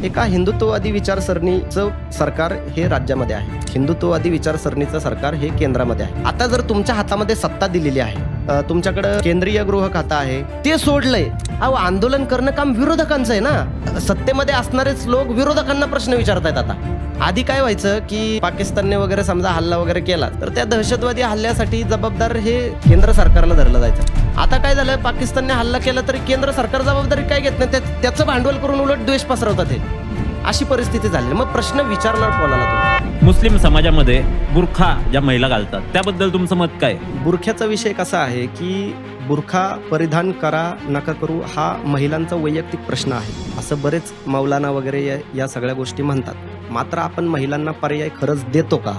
एका हिंदुत्ववादी विचारसरणीचं सरकार हे राज्यामध्ये आहे, हिंदुत्ववादी विचारसरणीचं सरकार हे केंद्रामध्ये आहे. आता जर तुमच्या हातामध्ये सत्ता दिलेली आहे, तुमच्याकडे केंद्रीय गृह खातं आहे, ते सोडलंय. अहो, आंदोलन करणं काम विरोधकांचं आहे ना. सत्तेमध्ये असणारेच लोक विरोधकांना प्रश्न विचारतायत. आता आधी काय व्हायचं की पाकिस्तानने वगैरे समजा हल्ला वगैरे केला तर त्या दहशतवादी हल्ल्यासाठी जबाबदार हे केंद्र सरकारला धरलं जायचं. आता काय झालं, पाकिस्तानने हल्ला केला तरी केंद्र सरकार जबाबदारी काय घेत नाही, त्याचं भांडवल करून उलट द्वेष पसरवतात. हे अशी परिस्थिती झाली. मग प्रश्न विचारणार कोणाला तुम्ही? मुस्लिम समाजामध्ये बुरखा ज्या महिला घालतात त्याबद्दल तुमचं मत काय? बुरख्याचा विषय कसा आहे की बुरखा परिधान करा नका करू हा महिलांचा वैयक्तिक प्रश्न आहे, असं बरेच मौलाना वगैरे या सगळ्या गोष्टी म्हणतात. मात्र आपण महिलांना पर्याय खरंच देतो का,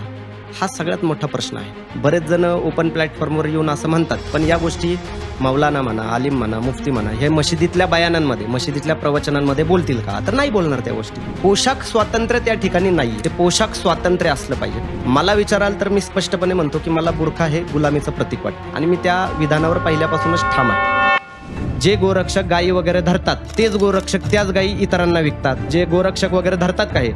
हा सगळ्यात मोठा प्रश्न आहे. बरेच जण ओपन प्लॅटफॉर्मवर येऊन असं म्हणतात, पण या गोष्टी मौलाना म्हणा, आलिम म्हणा, मुफ्ती म्हणा, हे मशिदीतल्या बयानांमध्ये, मशिदीतल्या प्रवचनांमध्ये बोलतील का? तर नाही बोलणार त्या गोष्टी. पोशाख स्वातंत्र्य त्या ठिकाणी नाही, ते पोशाख स्वातंत्र्य असलं पाहिजे. मला विचाराल तर मी स्पष्टपणे म्हणतो की मला बुरखा हे गुलामीचं प्रतीक वाटतं आणि मी त्या विधानावर पहिल्यापासूनच ठाम आहे. जे गोरक्षक गायी वगैरे धरतात तेच गोरक्षक त्याच गायी इतरांना विकतात. जे गोरक्षक वगैरे धरतात काय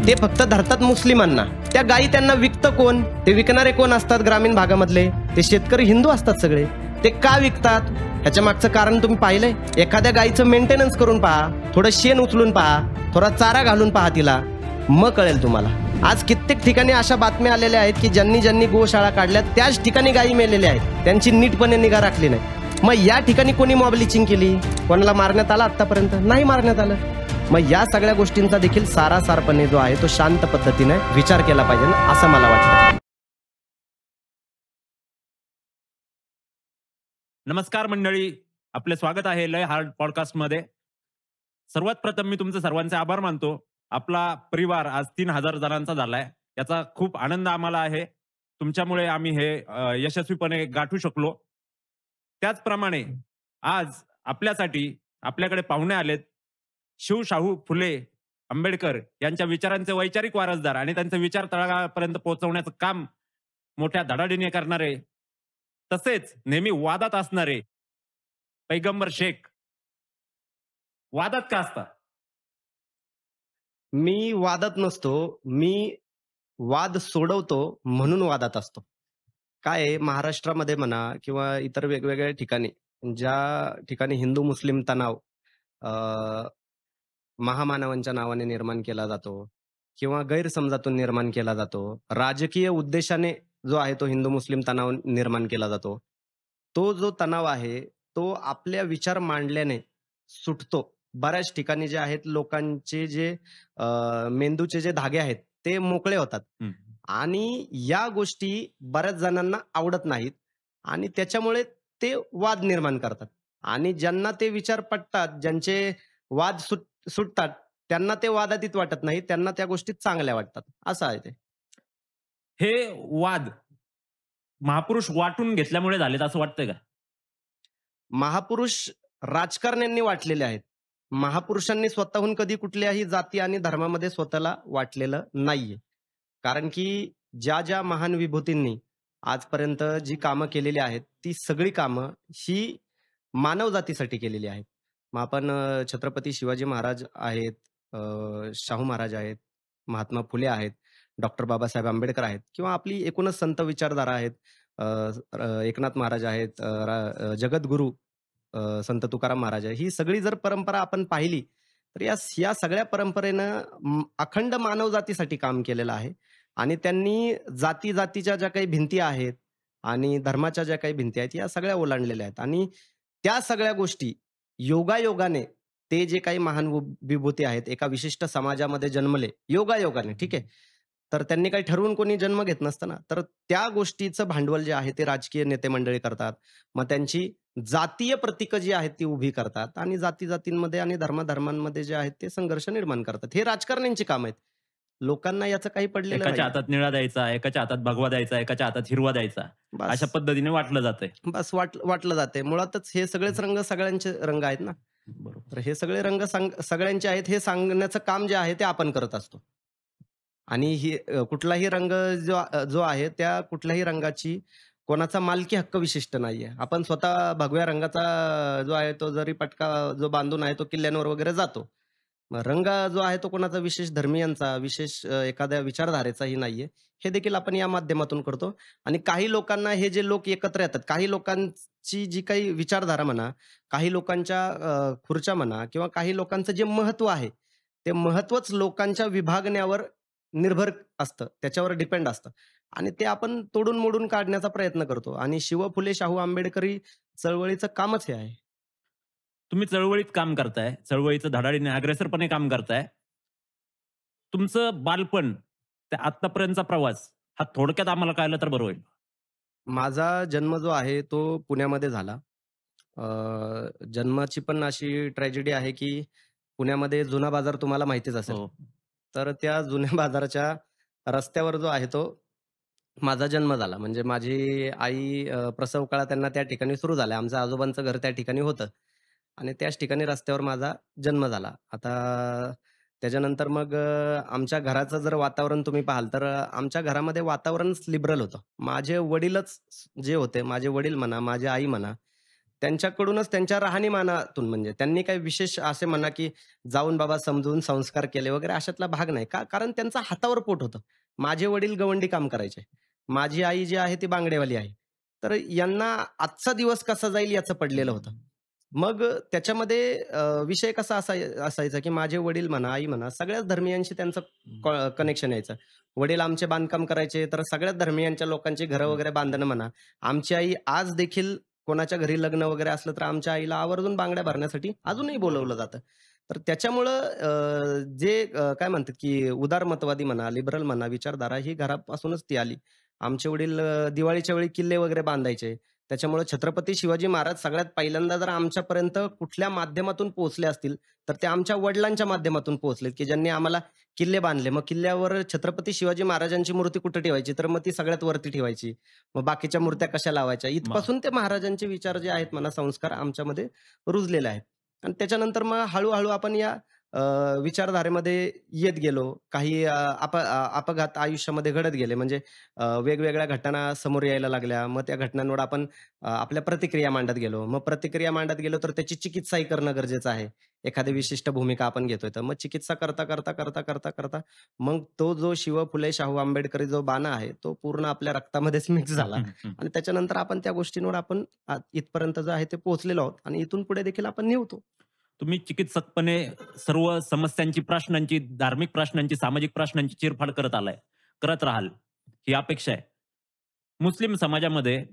ते फक्त धरतात मुस्लिमांना. त्या गायी त्यांना विकतं कोण? ते विकणारे कोण असतात? ग्रामीण भागामधले ते शेतकरी हिंदू असतात सगळे. ते का विकतात ह्याच्या मागचं कारण तुम्ही पाहिलंय? एखाद्या गायीचं मेंटेनन्स करून पहा, थोडं शेण उचलून पहा, थोडा चारा घालून पहा तिला, मग कळेल तुम्हाला. आज कित्येक ठिकाणी अशा बातम्या आलेल्या आहेत की ज्यांनी गोशाळा काढल्या त्याच ठिकाणी गायी मेलेल्या आहेत, त्यांची नीटपणे निगा राखली नाही. मग या ठिकाणी कोणी मॉब लिचिंग केली? कोणाला मारण्यात आला आतापर्यंत? नाही मारण्यात आलं. मग या सगळ्या गोष्टींचा देखील सारासारपणे जो आहे तो शांत पद्धतीने विचार केला पाहिजे असं मला वाटतं. नमस्कार मंडळी, आपले स्वागत आहे लय हार्ड पॉडकास्ट मध्ये. सर्वात प्रथम मी तुमचे सर्वांचे आभार मानतो. आपला परिवार आज 3000 जणांचा झालाय, याचा खूप आनंद आम्हाला आहे. तुमच्यामुळे आम्ही हे यशस्वीपणे गाठू शकलो. त्याचप्रमाणे आज आपल्यासाठी आपल्याकडे पाहुणे आलेत शिवशाहू फुले आंबेडकर यांच्या विचारांचे वैचारिक वारसदार आणि त्यांचे विचार तळागाळापर्यंत पोहोचवण्याचं काम मोठ्या धडाडीने करणारे, तसेच नेहमी वादात असणारे पैगंबर शेख. वादात का असता? मी वादात नसतो, मी वाद सोडवतो म्हणून वादात असतो. काय आहे, महाराष्ट्रामध्ये म्हणा किंवा इतर वेगवेगळ्या ठिकाणी ज्या ठिकाणी हिंदू मुस्लिम तणाव महामानवांच्या नावाने निर्माण केला जातो किंवा गैरसमजातून निर्माण केला जातो, राजकीय उद्देशाने जो आहे तो हिंदू मुस्लिम तणाव निर्माण केला जातो. तो जो तणाव आहे तो आपल्या विचार मांडल्याने सुटतो. बऱ्याच ठिकाणी जे आहेत लोकांचे जे मेंदूचे जे धागे आहेत ते मोकळे होतात आणि या गोष्टी बऱ्याच जणांना आवडत नाहीत आणि त्याच्यामुळे ते वाद निर्माण करतात. आणि ज्यांना ते विचार पटतात, ज्यांचे वाद सुटतात, त्यांना ते वादातीत वाटत नाही, त्यांना त्या गोष्टी चांगल्या वाटतात. असं आहे ते. हे वाद महापुरुष वाटून घेतल्यामुळे झालेत असं वाटतंय का? महापुरुष राजकारण्यांनी वाटलेले आहेत. महापुरुषांनी स्वतःहून कधी कुठल्याही जाती आणि धर्मामध्ये स्वतःला वाटलेलं नाहीये. कारण की ज्या महान विभूतींनी आजपर्यंत जी कामं केलेली आहेत, ती सगळी कामं ही मानवजातीसाठी केलेली आहेत. मग आपण छत्रपती शिवाजी महाराज आहेत, शाहू महाराज आहेत, महात्मा फुले आहेत, डॉक्टर बाबासाहेब आंबेडकर आहेत किंवा आपली एकूणच संत विचारधारा आहेत. अ, एकनाथ महाराज आहेत, जगद्गुरू संत तुकाराम महाराज आहे. ही सगळी जर परंपरा आपण पाहिली तर या सगळ्या परंपरेनं अखंड मानवजातीसाठी काम केलेलं आहे आणि त्यांनी जातीच्या ज्या काही भिंती आहेत आणि धर्माच्या ज्या काही भिंती आहेत या सगळ्या ओलांडलेल्या आहेत आणि त्या सगळ्या गोष्टी योगायोगाने ते जे काही महान विभूती आहेत एका विशिष्ट समाजामध्ये जन्मले योगायोगाने, ठीक आहे. तर त्यांनी काही ठरवून कोणी जन्म घेत नसतं ना. तर त्या गोष्टीचं भांडवल जे आहे ते राजकीय नेते मंडळी करतात. मग त्यांची जातीय प्रतीकं जी आहेत ती उभी करतात आणि जातींमध्ये आणि धर्मांमध्ये जे आहेत ते संघर्ष निर्माण करतात. हे राजकारण्यांची काम आहेत. लोकांना याचं काही पडलेलं एकाच्या नाही. हातात निळा द्यायचा, एकाच्या हातात भगवा द्यायचा, एकाच्या हातात हिरवा द्यायचा, अशा बस पद्धतीने वाटलं जातंय. बस वाटलं जाते. मुळातच हे सगळेच रंग सगळ्यांचे रंग आहेत ना. बरोबर. तर हे सगळे रंग सगळ्यांचे आहेत हे सांगण्याचं काम जे आहे ते आपण करत असतो. आणि ही कुठलाही रंग जो आहे त्या कुठल्याही रंगाची कोणाचा मालकी हक्क विशिष्ट नाहीये. आपण स्वतः भगव्या रंगाचा जो आहे तो जरी पटका जो बांधून आहे तो किल्ल्यांवर वगैरे जातो. मग रंग जो आहे तो कोणाचा विशेष धर्मीयांचा, विशेष एखाद्या विचारधारेचाही नाहीये. हे देखील आपण या माध्यमातून करतो आणि काही लोकांना हे जे लोक एकत्र येतात, काही लोकांची जी काही विचारधारा म्हणा, काही लोकांच्या खुर्च्या म्हणा किंवा काही लोकांचं जे महत्त्व आहे, ते महत्त्वच लोकांच्या विभागण्यावर निर्भर असतं, त्याच्यावर डिपेंड असतं आणि ते आपण तोडून-मोडून काढण्याचा प्रयत्न करतो आणि शिव फुले, शाहू आंबेडकरी चळवळीचं कामच हे आहे. तुम्ही चळवळीत काम करताय. चळवळीचं धडाडीने अग्रेसरपणे काम करताय. तुमचं बालपण ते आत्तापर्यंतचा प्रवास हा थोडक्यात आम्हाला कळलं तर बरं होईल. माझा जन्म जो आहे तो पुण्यामध्ये झाला. जन्माची पण अशी ट्रॅजेडी आहे, की पुण्यामध्ये जुना बाजार तुम्हाला माहितीच असेल. हो. तर त्या जुन्या बाजाराच्या रस्त्यावर जो आहे तो माझा जन्म झाला. म्हणजे माझी आई प्रसव काळ त्यांना त्या ठिकाणी सुरू झाला. आमच्या आजोबांचं घर त्या ठिकाणी होतं आणि त्याच ठिकाणी रस्त्यावर माझा जन्म झाला. आता त्याच्यानंतर मग आमच्या घराचं जर वातावरण तुम्ही पाहाल, तर आमच्या घरामध्ये वातावरणच लिबरल होतं. माझे वडीलच जे होते, माझे वडील म्हणा, माझी आई म्हणा, त्यांच्याकडूनच त्यांच्या राहणीमानातून म्हणजे त्यांनी काही विशेष असे म्हणा, की जाऊन बाबा समजून संस्कार केले वगैरे अशातला भाग नाही. का? कारण त्यांचं हातावर पोट होतं. माझे वडील गवंडी काम करायचे. माझी आई जी आहे ती बांगडेवाली आहे. तर यांना आजचा दिवस कसा जाईल याचं पडलेलं होतं. मग त्याच्यामध्ये विषय कसा असायचा, की माझे वडील म्हणा, आई म्हणा सगळ्याच धर्मियांशी त्यांचं कनेक्शन यायचं. वडील आमचे बांधकाम करायचे, तर सगळ्याच धर्मियांच्या लोकांची घरं वगैरे बांधणं म्हणा. आमची आई आज देखील कोणाच्या घरी लग्न वगैरे असलं, तर आमच्या आईला आवर्जून बांगड्या भरण्यासाठी अजूनही बोलावलं जातं. तर त्याच्यामुळं जे काय म्हणतात, की उदारमतवादी म्हणा, लिबरल म्हणा विचारधारा ही घरापासूनच ती आली. आमचे वडील दिवाळीच्या वेळी किल्ले वगैरे बांधायचे. त्याच्यामुळे छत्रपती शिवाजी महाराज सगळ्यात पहिल्यांदा जर आमच्यापर्यंत कुठल्या माध्यमातून पोहोचले असतील, तर ते आमच्या वडिलांच्या माध्यमातून पोहोचलेत, की ज्यांनी आम्हाला किल्ले बांधले. मग किल्ल्यावर छत्रपती शिवाजी महाराजांची मूर्ती कुठे ठेवायची? तर मग ती सगळ्यात वरती ठेवायची. मग बाकीच्या मूर्त्या कशा लावायच्या? मग इथपासून ते महाराजांचे विचार जे आहेत म्हणा, संस्कार आमच्यामध्ये रुजलेले आहेत. आणि त्याच्यानंतर मग हळू आपण या विचारधारेमध्ये येत गेलो. काही अपघात आयुष्यामध्ये घडत गेले. म्हणजे वेगवेगळ्या घटना समोर यायला लागल्या. मग त्या घटनांवर आपण आपल्या प्रतिक्रिया मांडत गेलो. मग प्रतिक्रिया मांडत गेलो, तर त्याची चिकित्साही करणं गरजेचं आहे. एखादी विशिष्ट भूमिका आपण घेतोय तर. मग चिकित्सा करता मग तो जो शिव फुले, शाहू आंबेडकरी जो बाणा आहे, तो पूर्ण आपल्या रक्तामध्येच मिक्स झाला आणि त्याच्यानंतर आपण त्या गोष्टींवर आपण इथपर्यंत जो आहे ते पोहोचलेलो आहोत आणि इथून पुढे देखील आपण निवतो. तुम्ही चिकित्सकपणे सर्व समस्यांची, प्रश्नांची, धार्मिक प्रश्नांची, सामाजिक प्रश्नांची चिरफाड करत आलाय. करत राहाल, ही अपेक्षा आहे. मुस्लिम समाजामध्ये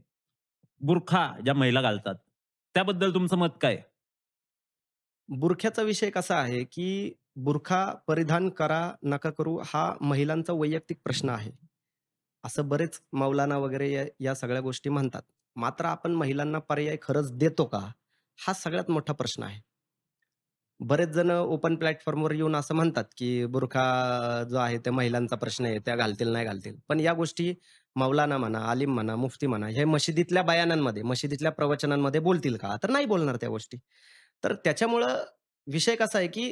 बुरखा ज्या महिला घालतात, त्याबद्दल तुमचं मत काय आहे? बुरख्याचा विषय कसा आहे, की बुरखा परिधान करा, नका करू हा महिलांचा वैयक्तिक प्रश्न आहे. असं बरेच मौलाना वगैरे या सगळ्या गोष्टी म्हणतात. मात्र आपण महिलांना पर्याय खरंच देतो का? हा सगळ्यात मोठा प्रश्न आहे. बरेच जण ओपन प्लॅटफॉर्मवर येऊन असं म्हणतात, की बुरखा जो आहे त्या महिलांचा प्रश्न आहे, त्या घालतील, नाही घालतील. पण या गोष्टी मौलाना म्हणा, आलिम म्हणा, मुफ्ती म्हणा, हे मशिदीतल्या बयानांमध्ये, मशिदीतल्या प्रवचनांमध्ये बोलतील का? तर नाही बोलणार त्या गोष्टी. तर त्याच्यामुळं विषय कसा आहे, की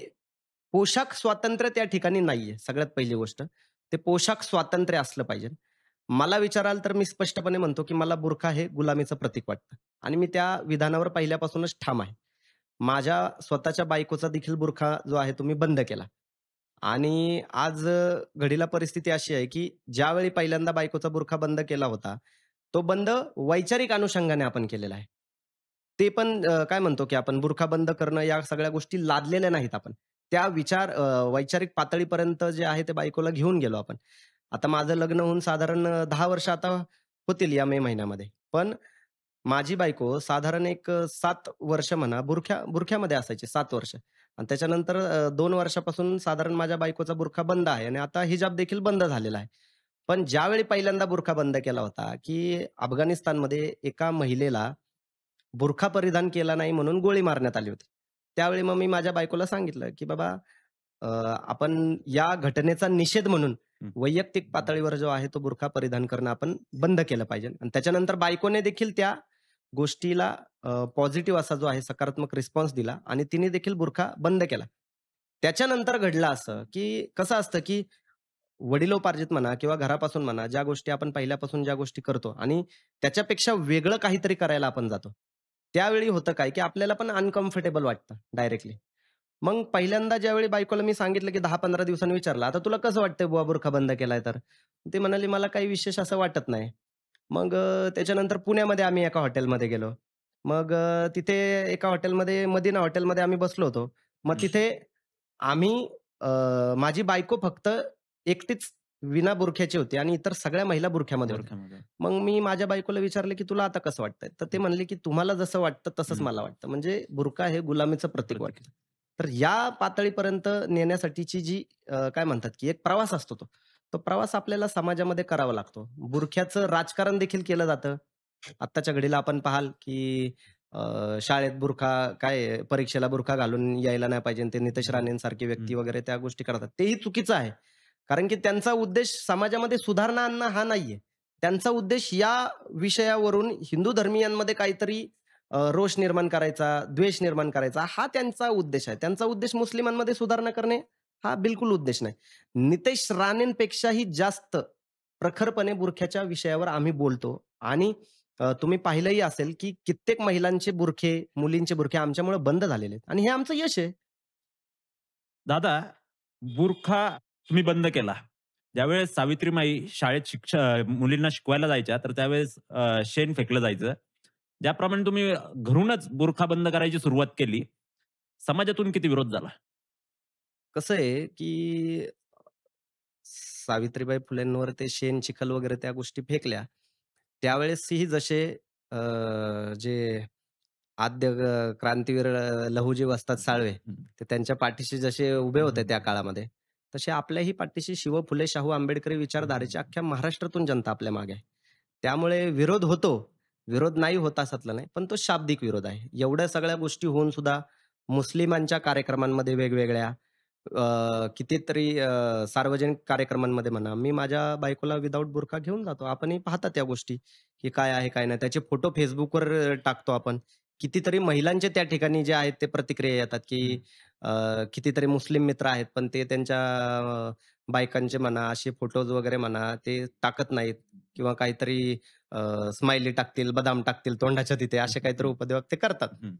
पोशाख स्वातंत्र्य त्या ठिकाणी नाहीये, सगळ्यात पहिली गोष्ट. ते पोशाख स्वातंत्र्य असलं पाहिजे. मला विचाराल तर मी स्पष्टपणे म्हणतो, की मला बुरखा हे गुलामीचं प्रतीक वाटतं आणि मी त्या विधानावर पहिल्यापासूनच ठाम आहे. माझ्या स्वतःच्या बायकोचा देखील बुरखा जो आहे तो मी बंद केला आणि आज घडीला परिस्थिती अशी आहे, की ज्यावेळी पहिल्यांदा बायकोचा बुरखा बंद केला होता, तो बंद वैचारिक अनुषंगाने आपण केलेला आहे. ते पण काय म्हणतो, की आपण बुरखा बंद करणं या सगळ्या गोष्टी लादलेल्या नाहीत आपण. त्या वैचारिक पातळीपर्यंत जे आहे ते बायकोला घेऊन गेलो आपण. आता माझं लग्न होऊन साधारण 10 वर्ष आता होतील या मे महिन्यामध्ये. पण माझी बायको साधारण एक 7 वर्ष म्हणा बुरख्यामध्ये असायची 7 वर्ष आणि त्याच्यानंतर 2 वर्षापासून साधारण माझ्या बायकोचा बुरखा बंद आहे आणि आता हिजाब देखील बंद झालेला आहे. पण ज्यावेळी पहिल्यांदा बुरखा बंद केला होता, की अफगाणिस्तानमध्ये एका महिलेला बुरखा परिधान केला नाही म्हणून गोळी मारण्यात आली होती. त्यावेळी मग मी माझ्या बायकोला सांगितलं, की "बाबा आपण या घटनेचा निषेध म्हणून हं. वैयक्तिक पातळीवर जो आहे तो बुरखा परिधान करणं आपण बंद केलं पाहिजे." आणि त्याच्यानंतर बायकोने देखील त्या गोष्टीला पॉझिटिव्ह असा जो आहे सकारात्मक रिस्पॉन्स दिला आणि तिने देखील बुरखा बंद केला. त्याच्यानंतर घडलं असं, की कसं असतं, की वडिलोपार्जित म्हणा किंवा घरापासून म्हणा, ज्या गोष्टी आपण पहिल्यापासून ज्या गोष्टी करतो आणि त्याच्यापेक्षा वेगळं काहीतरी करायला आपण जातो. त्यावेळी होतं काय, की आपल्याला पण अनकम्फर्टेबल वाटतं डायरेक्टली. मग पहिल्यांदा ज्यावेळी बायकोला मी सांगितलं, की 10-15 दिवसांनी विचारलं, "आता तुला कसं वाटतंय बुवा बुरखा बंद केलाय तर?" ती म्हणाली, "मला काही विशेष असं वाटत नाही." मग त्याच्यानंतर पुण्यामध्ये आम्ही एका हॉटेलमध्ये गेलो. मग तिथे एका हॉटेलमध्ये मदिना हॉटेलमध्ये आम्ही बसलो होतो. मग हं. तिथे आम्ही अ, माझी बायको फक्त एकटीच विना बुरख्याची होती आणि इतर सगळ्या महिला बुरख्यामध्ये होत्या. बुरख्यामध्ये. मग मी माझ्या बायकोला विचारलं, की "तुला आता कसं वाटतंय?" तर ते हं, म्हणले, की "तुम्हाला जसं वाटतं तसंच हं. मला वाटतं." म्हणजे बुरखा हे गुलामीचं प्रतीक प्रतीक. वाटतं. तर या पातळीपर्यंत नेण्यासाठीची जी काय म्हणतात, की एक प्रवास असतो तो. तो प्रवास आपल्याला समाजामध्ये करावा लागतो. बुरख्याचं राजकारण देखील केलं जातं. आत्ताच्या घडीला आपण पाहाल, की शाळेत बुरखा काय आहे, परीक्षेला बुरखा घालून यायला नाही पाहिजे. ते नितेश हं, राणेंसारखे व्यक्ती हं. वगैरे त्या गोष्टी करतात. तेही चुकीचं आहे. कारण की त्यांचा उद्देश समाजामध्ये सुधारणा आणणं हा नाहीये. त्यांचा उद्देश या विषयावरून हिंदू धर्मीयांमध्ये काहीतरी रोष निर्माण करायचा, द्वेष निर्माण करायचा हा त्यांचा उद्देश आहे. त्यांचा उद्देश मुस्लिमांमध्ये सुधारणा करणे हा बिलकुल उद्देश नाही. नितेश राणेंपेक्षाही जास्त प्रखरपणे बुरख्याच्या विषयावर आम्ही बोलतो आणि तुम्ही पाहिलंही असेल, की कित्येक महिलांचे बुरखे, मुलींचे बुरखे आमच्यामुळे बंद झालेले आहेत आणि हे आमचं यश आहे. दादा, बुरखा तुम्ही बंद केला. ज्यावेळेस सावित्रीमाई शाळेत मुलींना शिकवायला जायच्या, तर त्यावेळेस शेण फेकलं जायचं. ज्याप्रमाणे तुम्ही घरूनच बुरखा बंद करायची सुरुवात केली, समाजातून किती विरोध झाला? कसं आहे, की सावित्रीबाई फुलेंवर ते शेण, चिखल वगैरे त्या गोष्टी फेकल्या. त्यावेळेसही जसे अ, जे आद्य क्रांतीवीर लहुजी वस्ताद हं, साळवे, हं. ते त्यांच्या पाठीशी जसे उभे हं, होते त्या हं. काळामध्ये, तसे आपल्याही पाठीशी शिव, फुले, शाहू, आंबेडकरी विचारधारेच्या अख्ख्या महाराष्ट्रातून जनता आपल्या मागे आहे. त्यामुळे विरोध होतो. विरोध नाही होत असतलं नाही, पण तो शाब्दिक विरोध आहे. एवढ्या सगळ्या गोष्टी होऊन सुद्धा मुस्लिमांच्या कार्यक्रमांमध्ये वेगवेगळ्या कितीतरी सार्वजनिक कार्यक्रमांमध्ये म्हणा, मी माझ्या बायकोला विदाऊट बुरखा घेऊन जातो. आपणही पाहता त्या गोष्टी, की काय आहे, काय नाही. त्याचे फोटो Facebookवर टाकतो आपण. कितीतरी महिलांचे त्या ठिकाणी जे आहेत ते प्रतिक्रिया येतात, की हं. कितीतरी मुस्लिम मित्र आहेत, पण ते त्यांच्या बायकांचे म्हणा, असे फोटोज वगैरे म्हणा, ते टाकत नाहीत किंवा काहीतरी स्माइली टाकतील, बदाम टाकतील तोंडाच्या तिथे, हं, असे हं, काहीतरी हं. उपद्व्याप ते करतात. हं,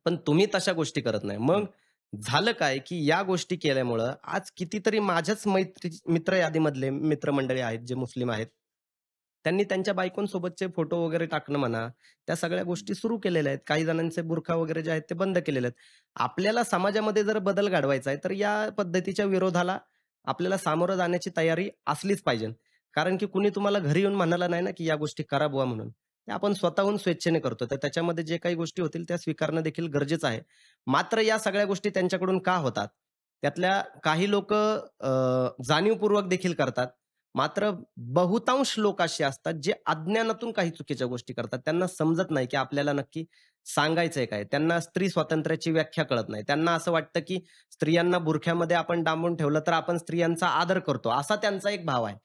पण तुम्ही तशा गोष्टी करत नाही. हं. मग झालं काय, की या गोष्टी केल्यामुळं आज कितीतरी माझ्याच मित्र यादीमधले मित्रमंडळी आहेत, जे मुस्लिम आहेत. त्यांनी त्यांच्या बायकोंसोबतचे फोटो वगैरे टाकणं म्हणा, त्या सगळ्या गोष्टी सुरू केलेल्या आहेत. काही जणांचे बुरखा वगैरे जे आहेत ते बंद केलेले आहेत. आपल्याला समाजामध्ये जर बदल घडवायचा आहे, तर या पद्धतीच्या विरोधाला आपल्याला सामोरं जाण्याची तयारी असलीच पाहिजे. कारण की कुणी तुम्हाला घरी येऊन म्हणालं नाही ना, की या गोष्टी करा बुवा म्हणून. ते आपण स्वतःहून स्वेच्छेने करतो. तर त्याच्यामध्ये जे काही गोष्टी होतील त्या स्वीकारणं देखील गरजेचं आहे. मात्र या सगळ्या गोष्टी त्यांच्याकडून का होतात? त्यातल्या काही लोकं जाणीवपूर्वक देखील करतात. मात्र बहुतांश लोक असे असतात, जे अज्ञानातून काही चुकीच्या गोष्टी करतात. त्यांना समजत नाही, की आपल्याला नक्की सांगायचंय काय? त्यांना स्त्री स्वातंत्र्याची व्याख्या कळत नाही. त्यांना असं वाटतं, की स्त्रियांना बुरख्यामध्ये आपण डांबून ठेवलं, तर आपण स्त्रियांचा आदर करतो, असा त्यांचा एक भाव आहे.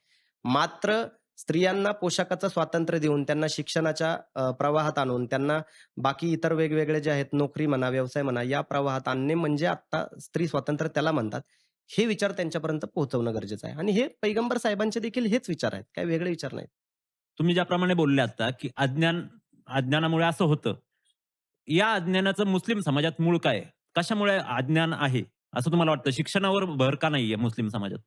मात्र स्त्रियांना पोशाखाचं स्वातंत्र्य देऊन, त्यांना शिक्षणाच्या प्रवाहात आणून, त्यांना बाकी इतर वेगवेगळे जे आहेत, नोकरी म्हणा, व्यवसाय म्हणा, या प्रवाहात आणणे म्हणजे आत्ता स्त्री स्वातंत्र्य त्याला म्हणतात. हे विचार त्यांच्यापर्यंत पोहोचवणं गरजेचं आहे आणि हे पैगंबर साहेबांचे देखील हेच विचार आहेत. काही वेगळे विचार नाहीत. तुम्ही ज्याप्रमाणे बोलले आता, की अज्ञानामुळे असं होतं. या अज्ञानाचं मुस्लिम समाजात मूळ काय आहे? कशामुळे अज्ञान आहे, असं तुम्हाला वाटतं? शिक्षणावर भर का नाहीये मुस्लिम समाजात?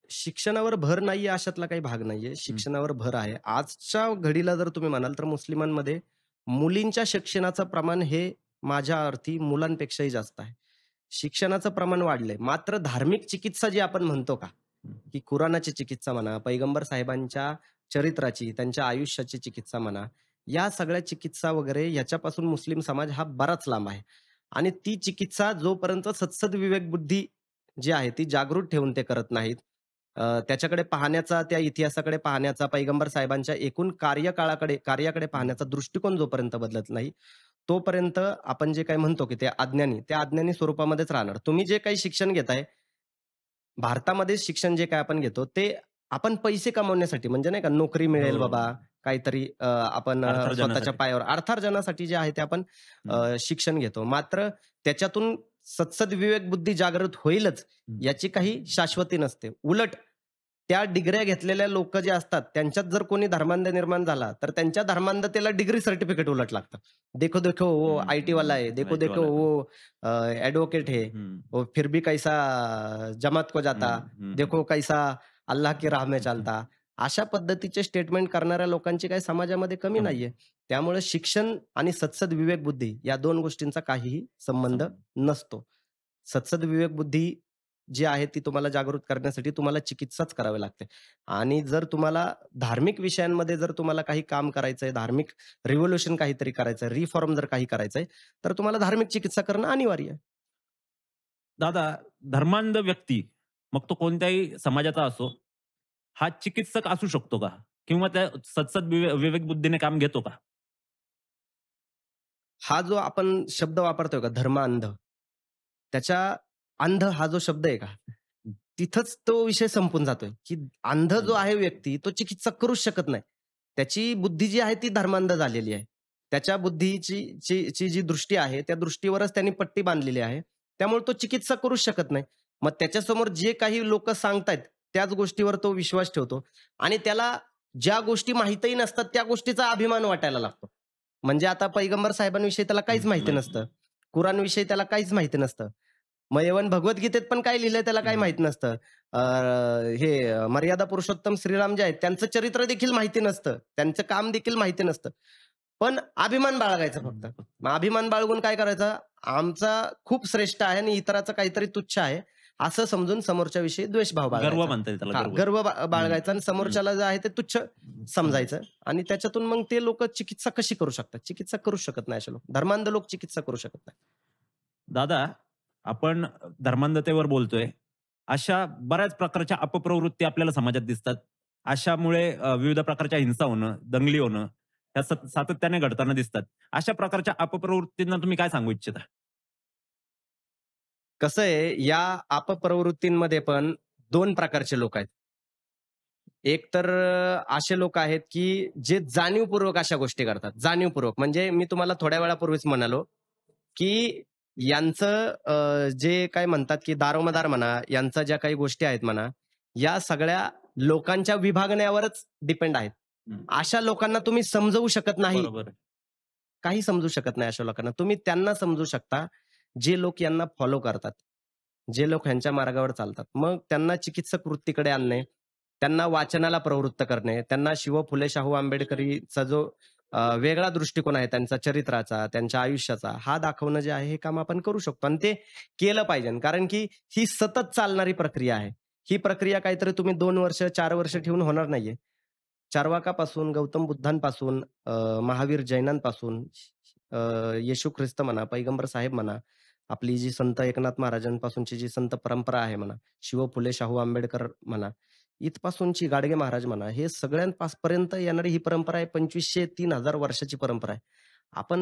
शिक्षणावर भर नाहीये अशातला काही भाग नाहीये. हं, शिक्षणावर भर आहे. आजच्या घडीला जर तुम्ही म्हणाल तर मुस्लिमांमध्ये मुलींच्या शिक्षणाचं प्रमाण हे माझ्या अर्थी मुलांपेक्षाही जास्त आहे. शिक्षणाचं प्रमाण वाढलंय. मात्र धार्मिक चिकित्सा जी आपण म्हणतो का, हं. की कुराणाची चिकित्सा म्हणा, पैगंबर साहेबांच्या चरित्राची, त्यांच्या आयुष्याची चिकित्सा म्हणा, या सगळ्या चिकित्सा वगैरे ह्याच्यापासून मुस्लिम समाज हा बराच लांब आहे. आणि ती चिकित्सा जोपर्यंत सदसद विवेक बुद्धी जी आहे ती जागृत ठेवून ते करत नाहीत. त्याच्याकडे पाहण्याचा, त्या इतिहासाकडे पाहण्याचा, पैगंबर साहेबांच्या एकूण कार्याकडे हं. पाहण्याचा दृष्टिकोन जोपर्यंत बदलत नाही, तोपर्यंत आपण जे काही म्हणतो, की ते अज्ञानी, त्या अज्ञानी स्वरूपामध्येच राहणार. तुम्ही जे काही शिक्षण घेताय, भारतामध्ये शिक्षण जे काही आपण घेतो, ते आपण पैसे कमवण्यासाठी म्हणजे नाही का नोकरी हो. मिळेल बाबा, काहीतरी आपण स्वतःच्या अर्थार्जनासाठी. पायावर अर्थार्जनासाठी जे आहे ते आपण हं, शिक्षण घेतो. मात्र त्याच्यातून सदसद विवेक बुद्धी जागृत होईलच हं, याची काही शाश्वती नसते. उलट त्या डिग्र्या घेतलेल्या लोक जे असतात त्यांच्यात जर कोणी धर्मांध निर्माण झाला तर त्यांच्या धर्मांधतेला डिग्री सर्टिफिकेट उलट लागतं. देखो देखो वो आईटी वाला है, देखो IT देखो वाला है. वो एडवोकेट है, वो फिर भी कैसा जमात को जाता, देखो कैसा अल्लाह की राह में चलता. अशा पद्धतीचे स्टेटमेंट करणाऱ्या लोकांची काही समाजामध्ये कमी कमी. नाहीये. त्यामुळे शिक्षण आणि सत्सद विवेक बुद्धी या 2 गोष्टींचा काहीही संबंध नसतो. सत्सद विवेक बुद्धी जी आहे ती तुम्हाला जागृत करण्यासाठी तुम्हाला चिकित्साच करावी लागते. आणि जर तुम्हाला धार्मिक विषयांमध्ये जर तुम्हाला काही काम करायचंय, धार्मिक रिव्होल्यूशन काहीतरी करायचंय, रिफॉर्म जर काही करायचंय, तर तुम्हाला धार्मिक चिकित्सा करणं अनिवार्य आहे. दादा, धर्मांध व्यक्ती, मग तो कोणत्याही समाजाचा असो, हा चिकित्सक असू शकतो का? किंवा त्या सत्सद विवेक बुद्धीने काम घेतो का? हा जो आपण शब्द वापरतोय का धर्मांध, त्याच्या अंध हा जो शब्द आहे का, तिथंच तो विषय संपून जातोय, की अंध जो आहे व्यक्ती तो चिकित्सा करूच शकत नाही. त्याची बुद्धी जी आहे ती धर्मांध झालेली आहे. त्याच्या बुद्धीची जी दृष्टी आहे त्या दृष्टीवरच त्यांनी पट्टी बांधलेली आहे. त्यामुळे तो चिकित्सा करूच शकत नाही. मग त्याच्यासमोर जे काही लोकं सांगतायत त्याच गोष्टीवर तो विश्वास ठेवतो आणि त्याला ज्या गोष्टी माहीतही नसतात त्या गोष्टीचा अभिमान वाटायला लागतो. म्हणजे आता पैगंबर साहेबांविषयी त्याला काहीच माहिती माहिती नसतं. नाही. कुराणविषयी त्याला काहीच माहिती नसतं. मग इव्हन भगवद्गीतेत पण काय लिहिलंय त्याला काही माहित नसतं. मर्यादा पुरुषोत्तम श्रीराम जे आहेत त्यांचं चरित्र देखील माहिती नसतं. त्यांचं काम देखील माहिती नसतं. पण अभिमान बाळगायचा फक्त. मग अभिमान बाळगून काय करायचं? आमचा खूप श्रेष्ठ आहे आणि इतराचं काहीतरी तुच्छ आहे, असं समजून समोरच्याविषयी द्वेषभाव गर्व बाळगायचा. म्हणता येईल त्याला, हां, गर्व. गर्व बाळगायचा आणि समोरच्याला जे आहे ते तुच्छ समजायचं आणि त्याच्यातून मग ते लोकं चिकित्सा कशी करू शकतात? चिकित्सा करूच शकत नाही असे लोक. धर्मांध लोक चिकित्सा करू शकत नाही. दादा, आपण धर्मांधतेवर बोलतोय. अशा बऱ्याच प्रकारच्या अपप्रवृत्ती आपल्याला समाजात दिसतात. अशामुळे विविध प्रकारच्या हिंसा होणं, दंगली होणं, ह्या सातत्याने घडताना दिसतात. अशा प्रकारच्या अपप्रवृत्तींना तुम्ही काय सांगू इच्छिता? कसं आहे, या अपप्रवृत्तींमध्ये पण 2 प्रकारचे लोक आहेत. एक तर असे लोक आहेत, की जे जाणीवपूर्वक अशा गोष्टी करतात. जाणीवपूर्वक म्हणजे मी तुम्हाला थोड्या वेळापूर्वीच म्हणालो, की यांचं जे काय म्हणतात, की दारोमदार म्हणा, यांच्या ज्या काही गोष्टी आहेत म्हणा, या सगळ्या लोकांच्या विभागण्यावरच डिपेंड आहेत. हं. अशा लोकांना तुम्ही समजवू शकत नाही. बरोबर आहे. काही समजू शकत नाही अशा लोकांना. तुम्ही त्यांना समजू शकता, जे लोक यांना फॉलो करतात. जे लोक ह्यांच्या मार्गावर चालतात. मग त्यांना चिकित्सक वृत्तीकडे आणणे, त्यांना वाचनाला प्रवृत्त करणे, त्यांना शिव फुले शाहू आंबेडकरीचा जो वेगळा दृष्टिकोन आहे त्यांचा चरित्राचा, त्यांच्या आयुष्याचा, हा दाखवणं जे आहे हे काम आपण करू शकतो आणि ते केलं पाहिजे. कारण की ही सतत चालणारी प्रक्रिया आहे. ही प्रक्रिया काहीतरी तुम्ही 2 वर्ष, 4 वर्ष ठेवून होणार नाहीये. चार्वाकापासून, गौतम बुद्धांपासून, महावीर जैनांपासून, अ, येशू ख्रिस्त म्हणा, पैगंबर साहेब म्हणा, आपली जी संत एकनाथ महाराजांपासूनची जी संत परंपरा आहे म्हणा, शिव फुले शाहू आंबेडकर म्हणा, इथपासूनची गाडगे महाराज म्हणा, हे पर्यंत येणारी ही परंपरा आहे 2500-3000 वर्षाची परंपरा आहे. आपण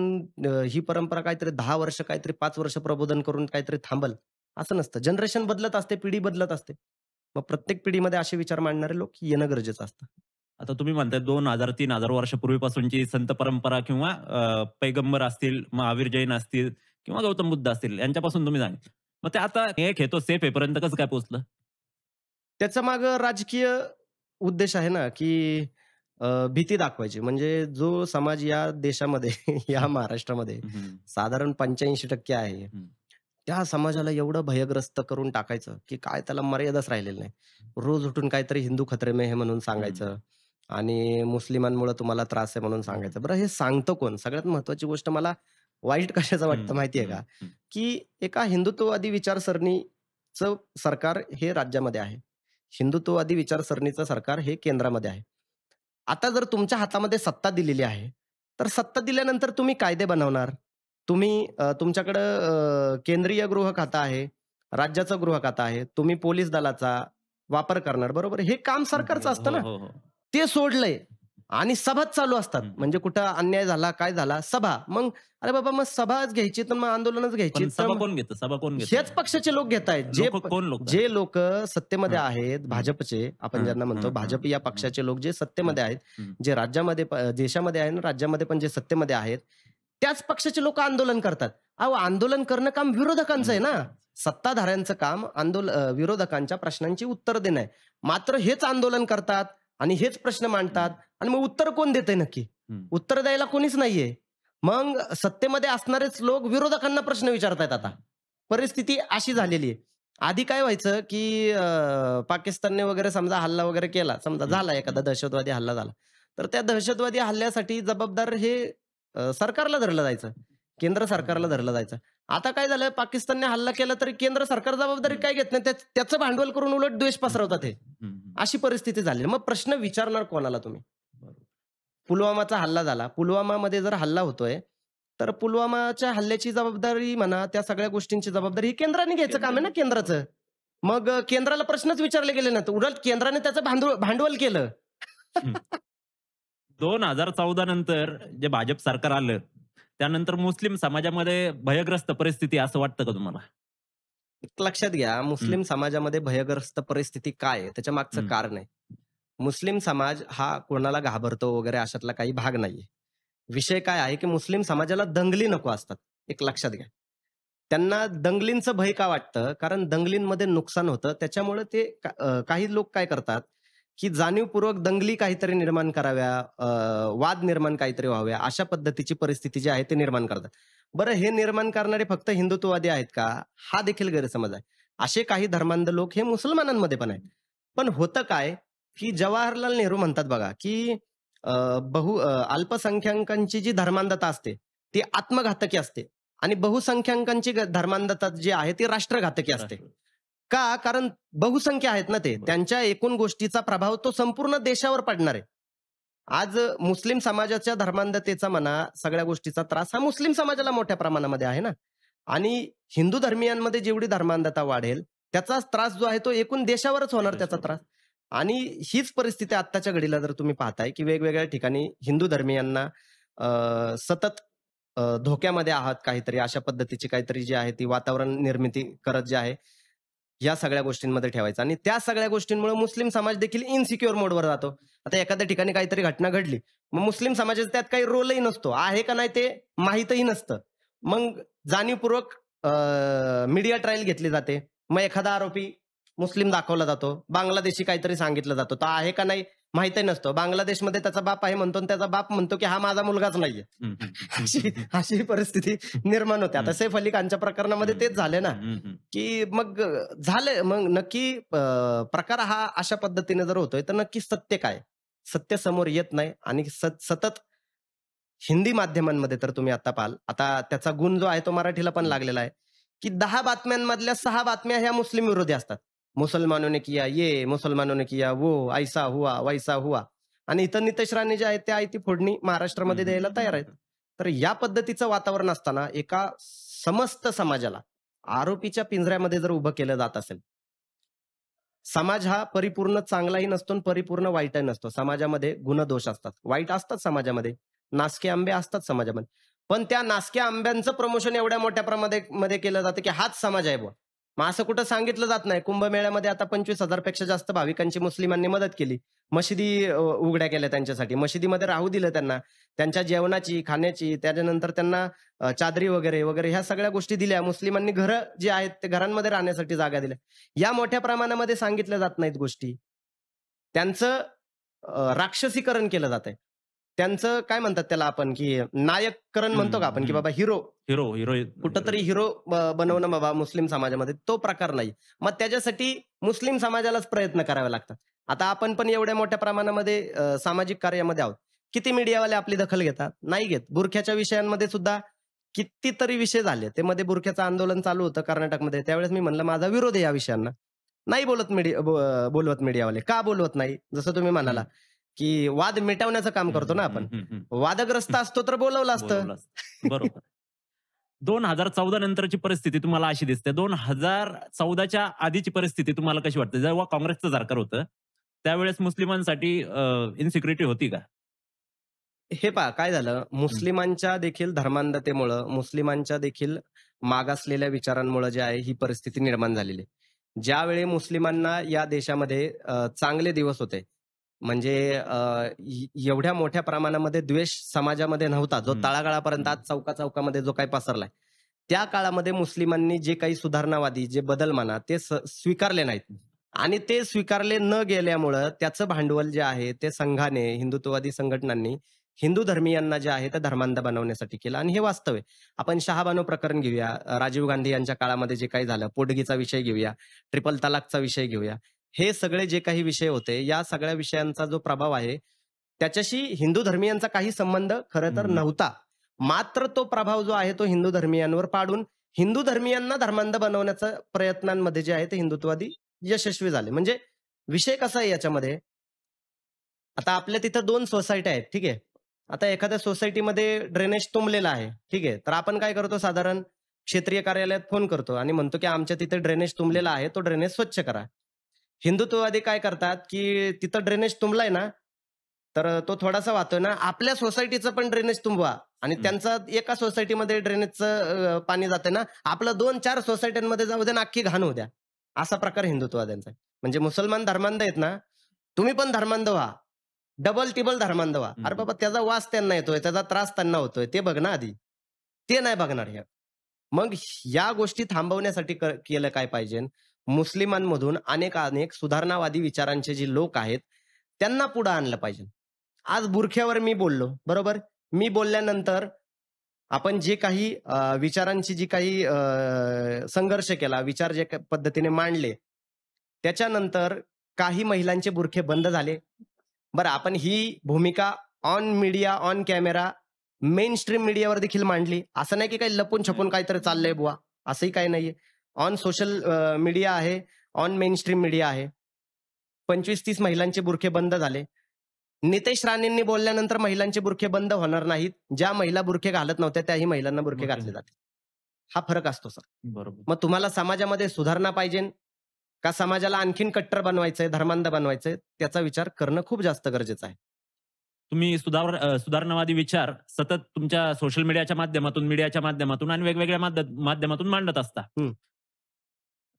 ही परंपरा काहीतरी 10 वर्ष, काहीतरी 5 वर्ष प्रबोधन करून काहीतरी थांबल, असं नसतं. जनरेशन बदलत असते, पिढी बदलत असते. मग प्रत्येक पिढीमध्ये असे विचार मांडणारे लोक येणं गरजेचं असतं. आता तुम्ही म्हणताय 2000-3000 वर्षापूर्वीपासूनची संत परंपरा किंवा पैगंबर असतील, महावीर जैन असतील किंवा गौतम बुद्ध असतील यांच्यापासून तुम्ही सांगितलं. मग ते आता एक हे तो सेफ आहे पर्यंत कसं काय पोहोचलं? त्याच्या मागे राजकीय उद्देश आहे ना, की भीती दाखवायची. म्हणजे जो समाज या देशामध्ये, या महाराष्ट्रामध्ये हं, साधारण 85% आहे. हं. त्या समाजाला एवढं भयग्रस्त करून टाकायचं, की काय त्याला मर्यादाच राहिलेली नाही. रोज उठून काहीतरी हिंदू खतरे में है म्हणून सांगायचं आणि मुस्लिमांमुळे तुम्हाला त्रास आहे म्हणून सांगायचं. बरं हे सांगतं कोण? सगळ्यात महत्त्वाची गोष्ट मला वाईट कशाचं वाटतं माहिती का? की एका हिंदुत्ववादी विचारसरणीचं सरकार हे राज्यामध्ये आहे. हिंदुत्ववादी विचारसरणीचं सरकार हे केंद्रामध्ये आहे. आता जर तुमच्या हातामध्ये सत्ता दिलेली आहे, तर सत्ता दिल्यानंतर तुम्ही कायदे बनवणार. तुम्ही तुमच्याकडं केंद्रीय गृह खातं आहे, राज्याचं गृह खातं आहे. तुम्ही पोलीस दलाचा वापर करणार, बरोबर? हे काम सरकारचं असतं ना. हो, हो, हो. ते सोडलंय आणि सभाच चालू असतात. हं. म्हणजे कुठं अन्याय झाला, काय झाला, सभा. मग अरे बाबा मग सभाच घ्यायची, तर मग आंदोलनच घ्यायची. पण तर सभा मग कोण घेतं? सभा कोण घेतं? हेच पक्षाचे लोक घेतायत. कोण लोक? जे लोकं सत्तेमध्ये हं. आहेत, भाजपचे आपण हं, ज्यांना म्हणतो, हं, भाजप हं, या हं, पक्षाचे लोक जे सत्तेमध्ये आहेत, हं. जे राज्यामध्ये देशामध्ये आहे आणि राज्यामध्ये पण जे सत्तेमध्ये आहेत, त्याच पक्षाचे लोक आंदोलन करतात. अहो, आंदोलन करणं काम विरोधकांचं आहे ना. सत्ताधाऱ्यांचं काम विरोधकांच्या प्रश्नांची उत्तर देणं आहे. मात्र हेच आंदोलन करतात आणि हेच प्रश्न मांडतात आणि मग उत्तर कोण देतंय नक्की? उत्तर द्यायला कोणीच नाहीये. मग सत्तेमध्ये असणारेच लोक विरोधकांना प्रश्न विचारतायत आता. परिस्थिती अशी झालेली आहे. आधी काय व्हायचं, की पाकिस्तानने वगैरे समजा हल्ला वगैरे केला, समजा झाला एखादा दहशतवादी हल्ला झाला, तर त्या दहशतवादी हल्ल्यासाठी जबाबदार हे सरकारला धरलं जायचं. केंद्र सरकारला धरलं जायचं. आता काय झालं, पाकिस्तानने हल्ला केला तरी केंद्र सरकार जबाबदारी काय घेत नाही. त्याचं भांडवल करून उलट द्वेष पसरवतात हे. अशी परिस्थिती झाली. मग प्रश्न विचारणार कोणाला तुम्ही? पुलवामाचा हल्ला झाला. पुलवामामध्ये जर हल्ला होतोय, तर पुलवामाच्या हल्ल्याची जबाबदारी म्हणा, त्या सगळ्या गोष्टींची जबाबदारी ही केंद्राने घ्यायचं काम आहे ना केंद्राचं. मग केंद्राला प्रश्नच विचारले गेले नाहीत. उलट केंद्राने त्याचं भांडवल केलं. 2014 नंतर जे भाजप सरकार आलं, त्यानंतर मुस्लिम समाजामध्ये भयग्रस्त परिस्थिती असं वाटतं का तुम्हाला? एक लक्षात घ्या, मुस्लिम समाजामध्ये भयग्रस्त परिस्थिती काय आहे? त्याच्या मागचं कारण आहे. मुस्लिम समाज हा कोणाला घाबरतो वगैरे अशातला काही भाग नाहीये. विषय काय आहे, की मुस्लिम समाजाला दंगली नको असतात. एक लक्षात घ्या. त्यांना दंगलींचं भय का वाटतं? कारण दंगलींमध्ये नुकसान होतं. त्याच्यामुळे ते काही लोक काय करतात, की जाणीवपूर्वक दंगली काहीतरी निर्माण कराव्या, वाद निर्माण काहीतरी व्हाव्या, अशा पद्धतीची परिस्थिती जी आहे ते निर्माण करतात. बरं, हे निर्माण करणारे फक्त हिंदुत्ववादी आहेत का? हा देखील गैरसमज आहे. असे काही धर्मांध लोक हे मुसलमानांमध्ये पण आहेत. पण होतं काय, की जवाहरलाल नेहरू म्हणतात बघा, की अल्पसंख्याकांची जी धर्मांधता असते, ती आत्मघातकी असते आणि बहुसंख्याकांची धर्मांधता जी आहे ती राष्ट्रघातकी असते. का? कारण बहुसंख्या आहेत ना ते. त्यांच्या एकूण गोष्टीचा प्रभाव तो संपूर्ण देशावर पडणार आहे. आज मुस्लिम समाजाच्या धर्मांधतेचा म्हणा, सगळ्या गोष्टीचा त्रास हा मुस्लिम समाजाला मोठ्या प्रमाणामध्ये आहे ना. आणि हिंदू धर्मीयांमध्ये जेवढी धर्मांधता वाढेल, त्याचा त्रास जो आहे तो एकूण देशावरच होणार त्याचा त्रास. आणि हीच परिस्थिती आत्ताच्या घडीला जर तुम्ही पाहताय, की वेगवेगळ्या ठिकाणी हिंदू धर्मीयांना सतत धोक्यामध्ये आहात काहीतरी, अशा पद्धतीची काहीतरी जी आहे ती वातावरण निर्मिती करत जे आहे, या सगळ्या गोष्टींमध्ये ठेवायचं. आणि त्या सगळ्या गोष्टींमुळे मुस्लिम समाज देखील इनसिक्युअर मोडवर जातो. आता एखाद्या ठिकाणी काहीतरी घटना घडली, मग मुस्लिम समाजाचा त्यात काही रोलही नसतो, आहे का नाही ते माहीतही नसतं. मग जाणीवपूर्वक मीडिया ट्रायल घेतली जाते. मग एखादा आरोपी मुस्लिम दाखवला जातो, बांगलादेशी काहीतरी सांगितलं जातं, तो आहे का नाही माहितही नसतं. बांगलादेशमध्ये त्याचा बाप आहे म्हणतो आणि त्याचा बाप म्हणतो की हा माझा मुलगाच नाहीये. अशी परिस्थिती निर्माण होते. आता सैफ अली खानच्या प्रकरणामध्ये तेच झाले ना, की मग झालं. मग नक्की प्रकार हा अशा पद्धतीने जर होतोय, तर नक्की सत्य काय? सत्य समोर येत नाही. आणि सतत हिंदी माध्यमांमध्ये तर तुम्ही आता पाहाल, आता त्याचा गुण जो आहे तो मराठीला पण लागलेला आहे, की 10 बातम्यांमधल्या 6 बातम्या ह्या मुस्लिम विरोधी असतात. मुसलमानों ने किया ये, मुसलमानों ने किया वो, ऐसा हुआ, वैसा हुआ. आणि इथं नितेश राणे जे आहेत ते आयती फोडणी महाराष्ट्रामध्ये द्यायला तयार आहेत. तर या पद्धतीचं वातावरण असताना एका समस्त समाजाला आरोपीच्या पिंजऱ्यामध्ये जर उभं केलं जात असेल, समाज हा परिपूर्ण चांगलाही नसतो आणि परिपूर्ण वाईटही नसतो. समाजामध्ये गुणदोष असतात, वाईट असतात समाजामध्ये, नासके आंबे असतात समाजामध्ये. पण त्या नासक्या आंब्यांचं प्रमोशन एवढ्या मोठ्या प्रमाणामध्ये केलं जातं की हाच समाज आहे बुवा. मग असं कुठं सांगितलं जात नाही. कुंभमेळ्यामध्ये आता 25,000 पेक्षा जास्त भाविकांची मुस्लिमांनी मदत केली. मशिदी उघड्या केल्या त्यांच्यासाठी. मशिदीमध्ये राहू दिलं त्यांना. त्यांच्या जेवणाची, खाण्याची, त्याच्यानंतर त्यांना चादरी वगैरे वगैरे ह्या सगळ्या गोष्टी दिल्या. मुस्लिमांनी घरं जी आहेत ते घरांमध्ये राहण्यासाठी जागा दिल्या. या मोठ्या प्रमाणामध्ये सांगितल्या जात नाहीत गोष्टी. त्यांचं राक्षसीकरण केलं जातंय. त्यांचं काय म्हणतात त्याला आपण, की नायककरण म्हणतो का आपण, की बाबा हिरो कुठंतरी हिरो बनवणं बाबा मुस्लिम समाजामध्ये, तो प्रकार नाही. मग त्याच्यासाठी मुस्लिम समाजालाच प्रयत्न करावे लागतात. आता आपण पण एवढ्या मोठ्या प्रमाणामध्ये सामाजिक कार्यामध्ये आहोत. किती मीडियावाले आपली दखल घेतात? नाही घेत. बुरख्याच्या विषयांमध्ये सुद्धा कितीतरी विषय झाले. ते मध्ये बुरख्याचं आंदोलन चालू होतं कर्नाटकमध्ये. त्यावेळेस मी म्हणलं माझा विरोध आहे या विषयांना. नाही बोलवत मीडियावाले. का बोलवत नाही? जसं तुम्ही म्हणाला, की वाद मिटवण्याचं काम करतो ना आपण. वादग्रस्त असतो तर बोलवलं असतं. बरोबर. 2014 नंतरची परिस्थिती तुम्हाला अशी दिसते. 2014च्या आधीची परिस्थिती तुम्हाला कशी वाटते? जेव्हा काँग्रेसचं सरकार होतं, त्यावेळेस मुस्लिमांसाठी इन्सिक्युरिटी होती का? हे पहा काय झालं, मुस्लिमांच्या देखील धर्मांधतेमुळं, मुस्लिमांच्या देखील मागासलेल्या विचारांमुळे जे आहे ही परिस्थिती निर्माण झालेली आहे. ज्यावेळी मुस्लिमांना या देशामध्ये चांगले दिवस होते, म्हणजे एवढ्या मोठ्या प्रमाणामध्ये द्वेष समाजामध्ये नव्हता, जो हं, तळागाळापर्यंत हं. आज चौका-चौकामध्ये जो काही पसरलाय. त्या काळामध्ये मुस्लिमांनी जे काही सुधारणावादी, जे बदल म्हणा, ते स्वीकारले नाहीत आणि ते स्वीकारले न गेल्यामुळं त्याचं भांडवल जे आहे, ते संघाने, हिंदुत्ववादी संघटनांनी हिंदू धर्मीयांना जे आहे, ते धर्मांध बनवण्यासाठी केलं आणि हे वास्तव आहे. आपण शहाबानो प्रकरण घेऊया, राजीव गांधी यांच्या काळामध्ये जे काही झालं, पोटगीचा विषय घेऊया, ट्रिपल तलाकचा विषय घेऊया. हे सगळे जे काही विषय होते, या सगळ्या विषयांचा जो प्रभाव आहे, त्याच्याशी हिंदू धर्मीयांचा काही संबंध खरं तर हं. नव्हता. मात्र तो प्रभाव जो आहे, तो हिंदू धर्मीयांवर पाडून हिंदू धर्मीयांना धर्मांध बनवण्याच्या प्रयत्नांमध्ये जे आहे, ते हिंदुत्ववादी यशस्वी झाले. म्हणजे विषय कसा आहे याच्यामध्ये, आता आपल्या तिथं 2 सोसायट्या आहेत, ठीक आहे. आता एखाद्या सोसायटीमध्ये ड्रेनेज तुंबलेला आहे, ठीक आहे. तर आपण काय करतो साधारण क्षेत्रीय कार्यालयात फोन करतो आणि म्हणतो, की आमच्या तिथे ड्रेनेज तुंबलेला आहे, तो ड्रेनेज स्वच्छ करा. हिंदुत्ववादी काय करतात, की तिथं ड्रेनेज तुंबलाय ना, तर तो थोडासा वाहतोय ना, आपल्या सोसायटीचं पण ड्रेनेज तुंबवा आणि हं. त्यांचा एका सोसायटीमध्ये ड्रेनेजचं पाणी जातंय ना, आपलं 2-4 सोसायट्यांमध्ये जाऊ द्या आणि अख्खी घाण होऊ द्या. असा प्रकार हिंदुत्ववाद्यांचा आहे. म्हणजे मुसलमान धर्मांध आहेत ना, तुम्ही पण धर्मांध व्हा. डबल-टिबल धर्मांध व्हा. हं, अरे हं. बाबा त्याचा वास त्यांना येतोय, त्याचा त्रास त्यांना होतोय. ते बघ ना आधी. ते नाही बघणार हे. मग या गोष्टी थांबवण्यासाठी केलं काय पाहिजे? मुस्लिमांमधून अनेक सुधारणावादी विचारांचे जे लोक आहेत, त्यांना पुढे आणलं पाहिजे. आज बुरख्यावर मी बोललो, बरोबर? मी बोलल्यानंतर आपण जे काही विचारांची जी काही संघर्ष केला, विचार जे पद्धतीने मांडले, त्याच्यानंतर काही महिलांचे बुरखे बंद झाले. बरं आपण ही भूमिका on media, on camera, mainstream मीडियावर देखील मांडली. असं नाही की काही लपून-छपून काहीतरी चाललंय बुवा, असंही काही नाहीये. ऑन सोशल मीडिया आहे, ऑन मेनस्ट्रीम मीडिया आहे. 25-30 महिलांचे बुरखे बंद झाले. नितेश राणेंनी बोलल्यानंतर महिलांचे बुरखे बंद होणार नाहीत. ज्या महिला बुरखे घालत नव्हत्या त्याही महिलांना बुरखे ओके. घातले जातील. हा फरक असतो सर. बरोबर. मग तुम्हाला समाजामध्ये सुधारणा पाहिजे का समाजाला आणखीन कट्टर बनवायचंय, धर्मांध बनवायचंय, त्याचा विचार करणं खूप जास्त गरजेचं आहे. तुम्ही सुधारणावादी विचार सतत तुमच्या सोशल मीडियाच्या माध्यमातून, मीडियाच्या माध्यमातून आणि वेगवेगळ्या माध्यमातून मांडत असता. हं.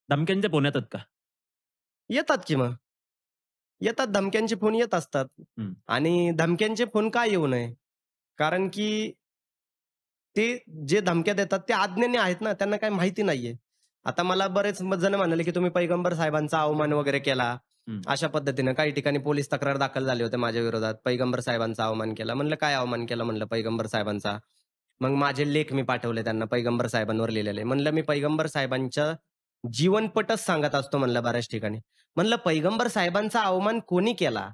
धमक्यांचे फोन येतात का? येतात की मग. येतात धमक्यांचे फोन येत असतात हं. आणि धमक्यांचे फोन का येऊ नये? कारण की ते जे धमक्या देतात ते अज्ञानी आहेत ना, त्यांना काही माहिती नाहीये. आता मला बरेच जण म्हणाले, की तुम्ही पैगंबर साहेबांचा अवमान वगैरे केला. हं. अशा पद्धतीनं काही ठिकाणी पोलीस तक्रार दाखल झाली होती माझ्या विरोधात. पैगंबर साहेबांचा अवमान केला. म्हणलं काय अवमान केला म्हणलं पैगंबर साहेबांचा? मग माझे लेख मी पाठवले त्यांना पैगंबर साहेबांवर लिहिलेले. म्हणलं मी पैगंबर साहेबांच्या जीवनपटच सांगत असतो म्हणलं बऱ्याच ठिकाणी. म्हणलं पैगंबर साहेबांचा अवमान कोणी केला?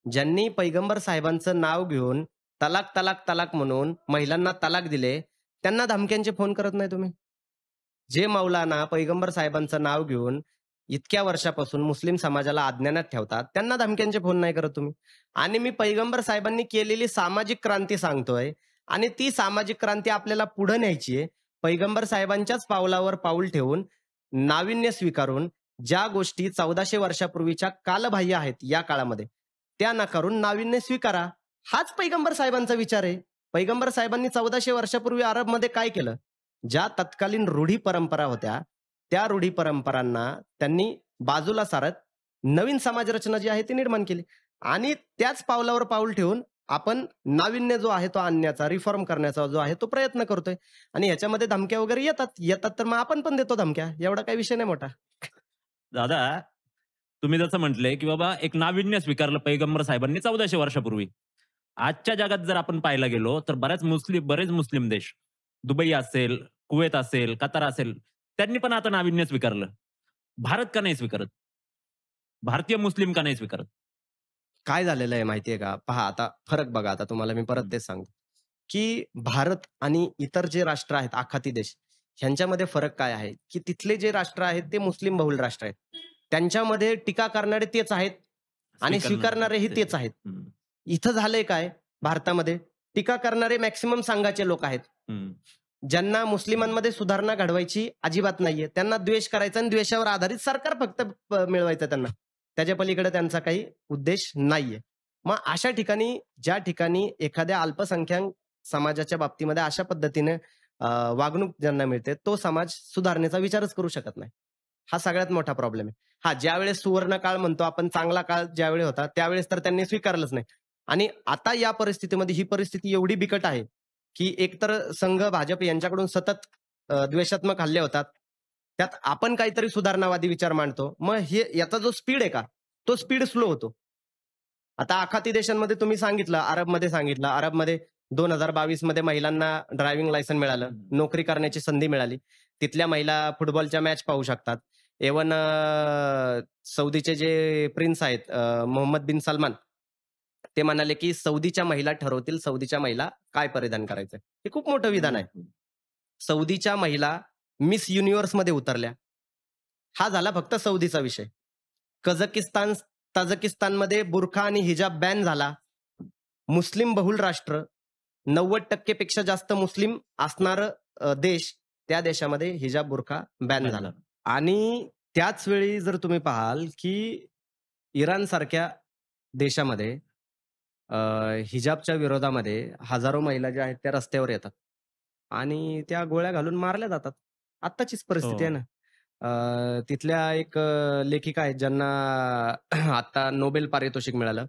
ज्यांनी पैगंबर साहेबांचं नाव घेऊन तलाक, तलाक, तलाक म्हणून महिलांना तलाक दिले, त्यांना धमक्यांचे फोन करत नाही तुम्ही? जे मौलाना पैगंबर साहेबांचं नाव घेऊन इतक्या वर्षापासून मुस्लिम समाजाला अज्ञानात ठेवतात, त्यांना धमक्यांचे फोन नाही करत तुम्ही. आणि मी पैगंबर साहेबांनी केलेली सामाजिक क्रांती सांगतोय आणि ती सामाजिक क्रांती आपल्याला पुढे न्यायची आहे. पैगंबर साहेबांच्याच पावलावर पाऊल ठेवून, नाविन्य स्वीकारून, ज्या गोष्टी 1400 वर्षापूर्वीच्या कालबाह्य आहेत या काळामध्ये, त्या नाकारून नाविन्य स्वीकारा. हाच पैगंबर साहेबांचा विचार आहे. पैगंबर साहेबांनी 1400 वर्षापूर्वी अरबमध्ये काय केलं? ज्या तत्कालीन रूढी परंपरा होत्या, त्या रूढी परंपरांना त्यांनी बाजूला सारत नवीन समाजरचना जी आहे ती निर्माण केली आणि त्याच पावलावर पाऊल ठेवून आपण नाविन्य जो आहे तो आणण्याचा, रिफॉर्म करण्याचा जो आहे तो प्रयत्न करतोय आणि ह्याच्यामध्ये धमक्या वगैरे येतात. येतात तर मग आपण पण देतो धमक्या. एवढा काही विषय नाही मोठा. दादा, तुम्ही जसं म्हटलंय, की बाबा एक नाविन्य स्वीकारलं पैगंबर साहेबांनी 1400 वर्षापूर्वी. आजच्या जगात जर आपण पाहायला गेलो, तर बरेच मुस्लिम देश, दुबई असेल, कुवेत असेल, कतार असेल, त्यांनी पण आता नाविन्य स्वीकारलं. भारत का नाही स्वीकारत? भारतीय मुस्लिम का नाही स्वीकारत? काय झालेलं आहे माहिती का? पहा आता फरक बघा आता तुम्हाला मी परत हं. तेच सांगतो, की भारत आणि इतर जे राष्ट्र आहेत आखाती देश, ह्यांच्यामध्ये फरक काय आहे, की तिथले जे राष्ट्र आहेत ते मुस्लिम बहुल राष्ट्र आहेत. त्यांच्यामध्ये टीका करणारे तेच आहेत आणि स्वीकारणारेही तेच आहेत. हं, इथं झालंय काय भारतामध्ये, टीका करणारे मॅक्सिमम संघाचे लोक आहेत. हं. ज्यांना मुस्लिमांमध्ये सुधारणा घडवायची अजिबात नाहीये. त्यांना द्वेष करायचा आणि द्वेषावर आधारित सरकार फक्त मिळवायचं त्यांना. त्याच्या पलीकडे त्यांचा काही उद्देश नाहीये. मग अशा ठिकाणी, ज्या ठिकाणी एखाद्या अल्पसंख्याक समाजाच्या बाबतीमध्ये अशा पद्धतीने वागणूक ज्यांना मिळते, तो समाज सुधारणेचा विचारच करू शकत नाही. हा सगळ्यात मोठा प्रॉब्लेम आहे. हा, ज्यावेळेस सुवर्ण काळ म्हणतो आपण, चांगला काळ ज्यावेळी होता, त्यावेळेस तर त्यांनी स्वीकारलंच नाही. आणि आता या परिस्थितीमध्ये ही परिस्थिती एवढी बिकट आहे, की एकतर संघ, भाजप यांच्याकडून सतत द्वेषात्मक हल्ले होतात. त्यात आपण काहीतरी सुधारणावादी विचार मांडतो. मग हे याचा जो स्पीड आहे का, तो स्पीड स्लो होतो. आता आखाती देशांमध्ये तुम्ही सांगितलं, अरबमध्ये सांगितलं. अरबमध्ये 2022 मध्ये महिलांना ड्रायव्हिंग लायसन मिळालं, नोकरी करण्याची संधी मिळाली. तिथल्या महिला फुटबॉलच्या मॅच पाहू शकतात. इव्हन सौदीचे जे प्रिन्स आहेत मोहम्मद बिन सलमान, ते म्हणाले, की सौदीच्या महिला ठरवतील, सौदीच्या महिला काय परिधान करायचंय. हे खूप मोठं विधान आहे. सौदीच्या महिला मिस युनिव्हर्समध्ये उतरल्या. हा झाला फक्त सौदीचा विषय. कझाकिस्तान, ताजिकिस्तानमध्ये बुरखा आणि हिजाब बॅन झाला. मुस्लिम बहुल राष्ट्र, 90% पेक्षा जास्त मुस्लिम असणारं देश, त्या देशामध्ये हिजाब, बुरखा बॅन झाला. आणि त्याच वेळी जर तुम्ही पाहाल, की इराणसारख्या देशामध्ये अ, हिजाबच्या विरोधामध्ये हजारो महिला ज्या आहेत त्या रस्त्यावर येतात आणि त्या गोळ्या घालून मारल्या जातात. आत्ताचीच परिस्थिती आहे हो. ना. तिथल्या एक लेखिका आहेत ज्यांना आता नोबेल पारितोषिक मिळालं.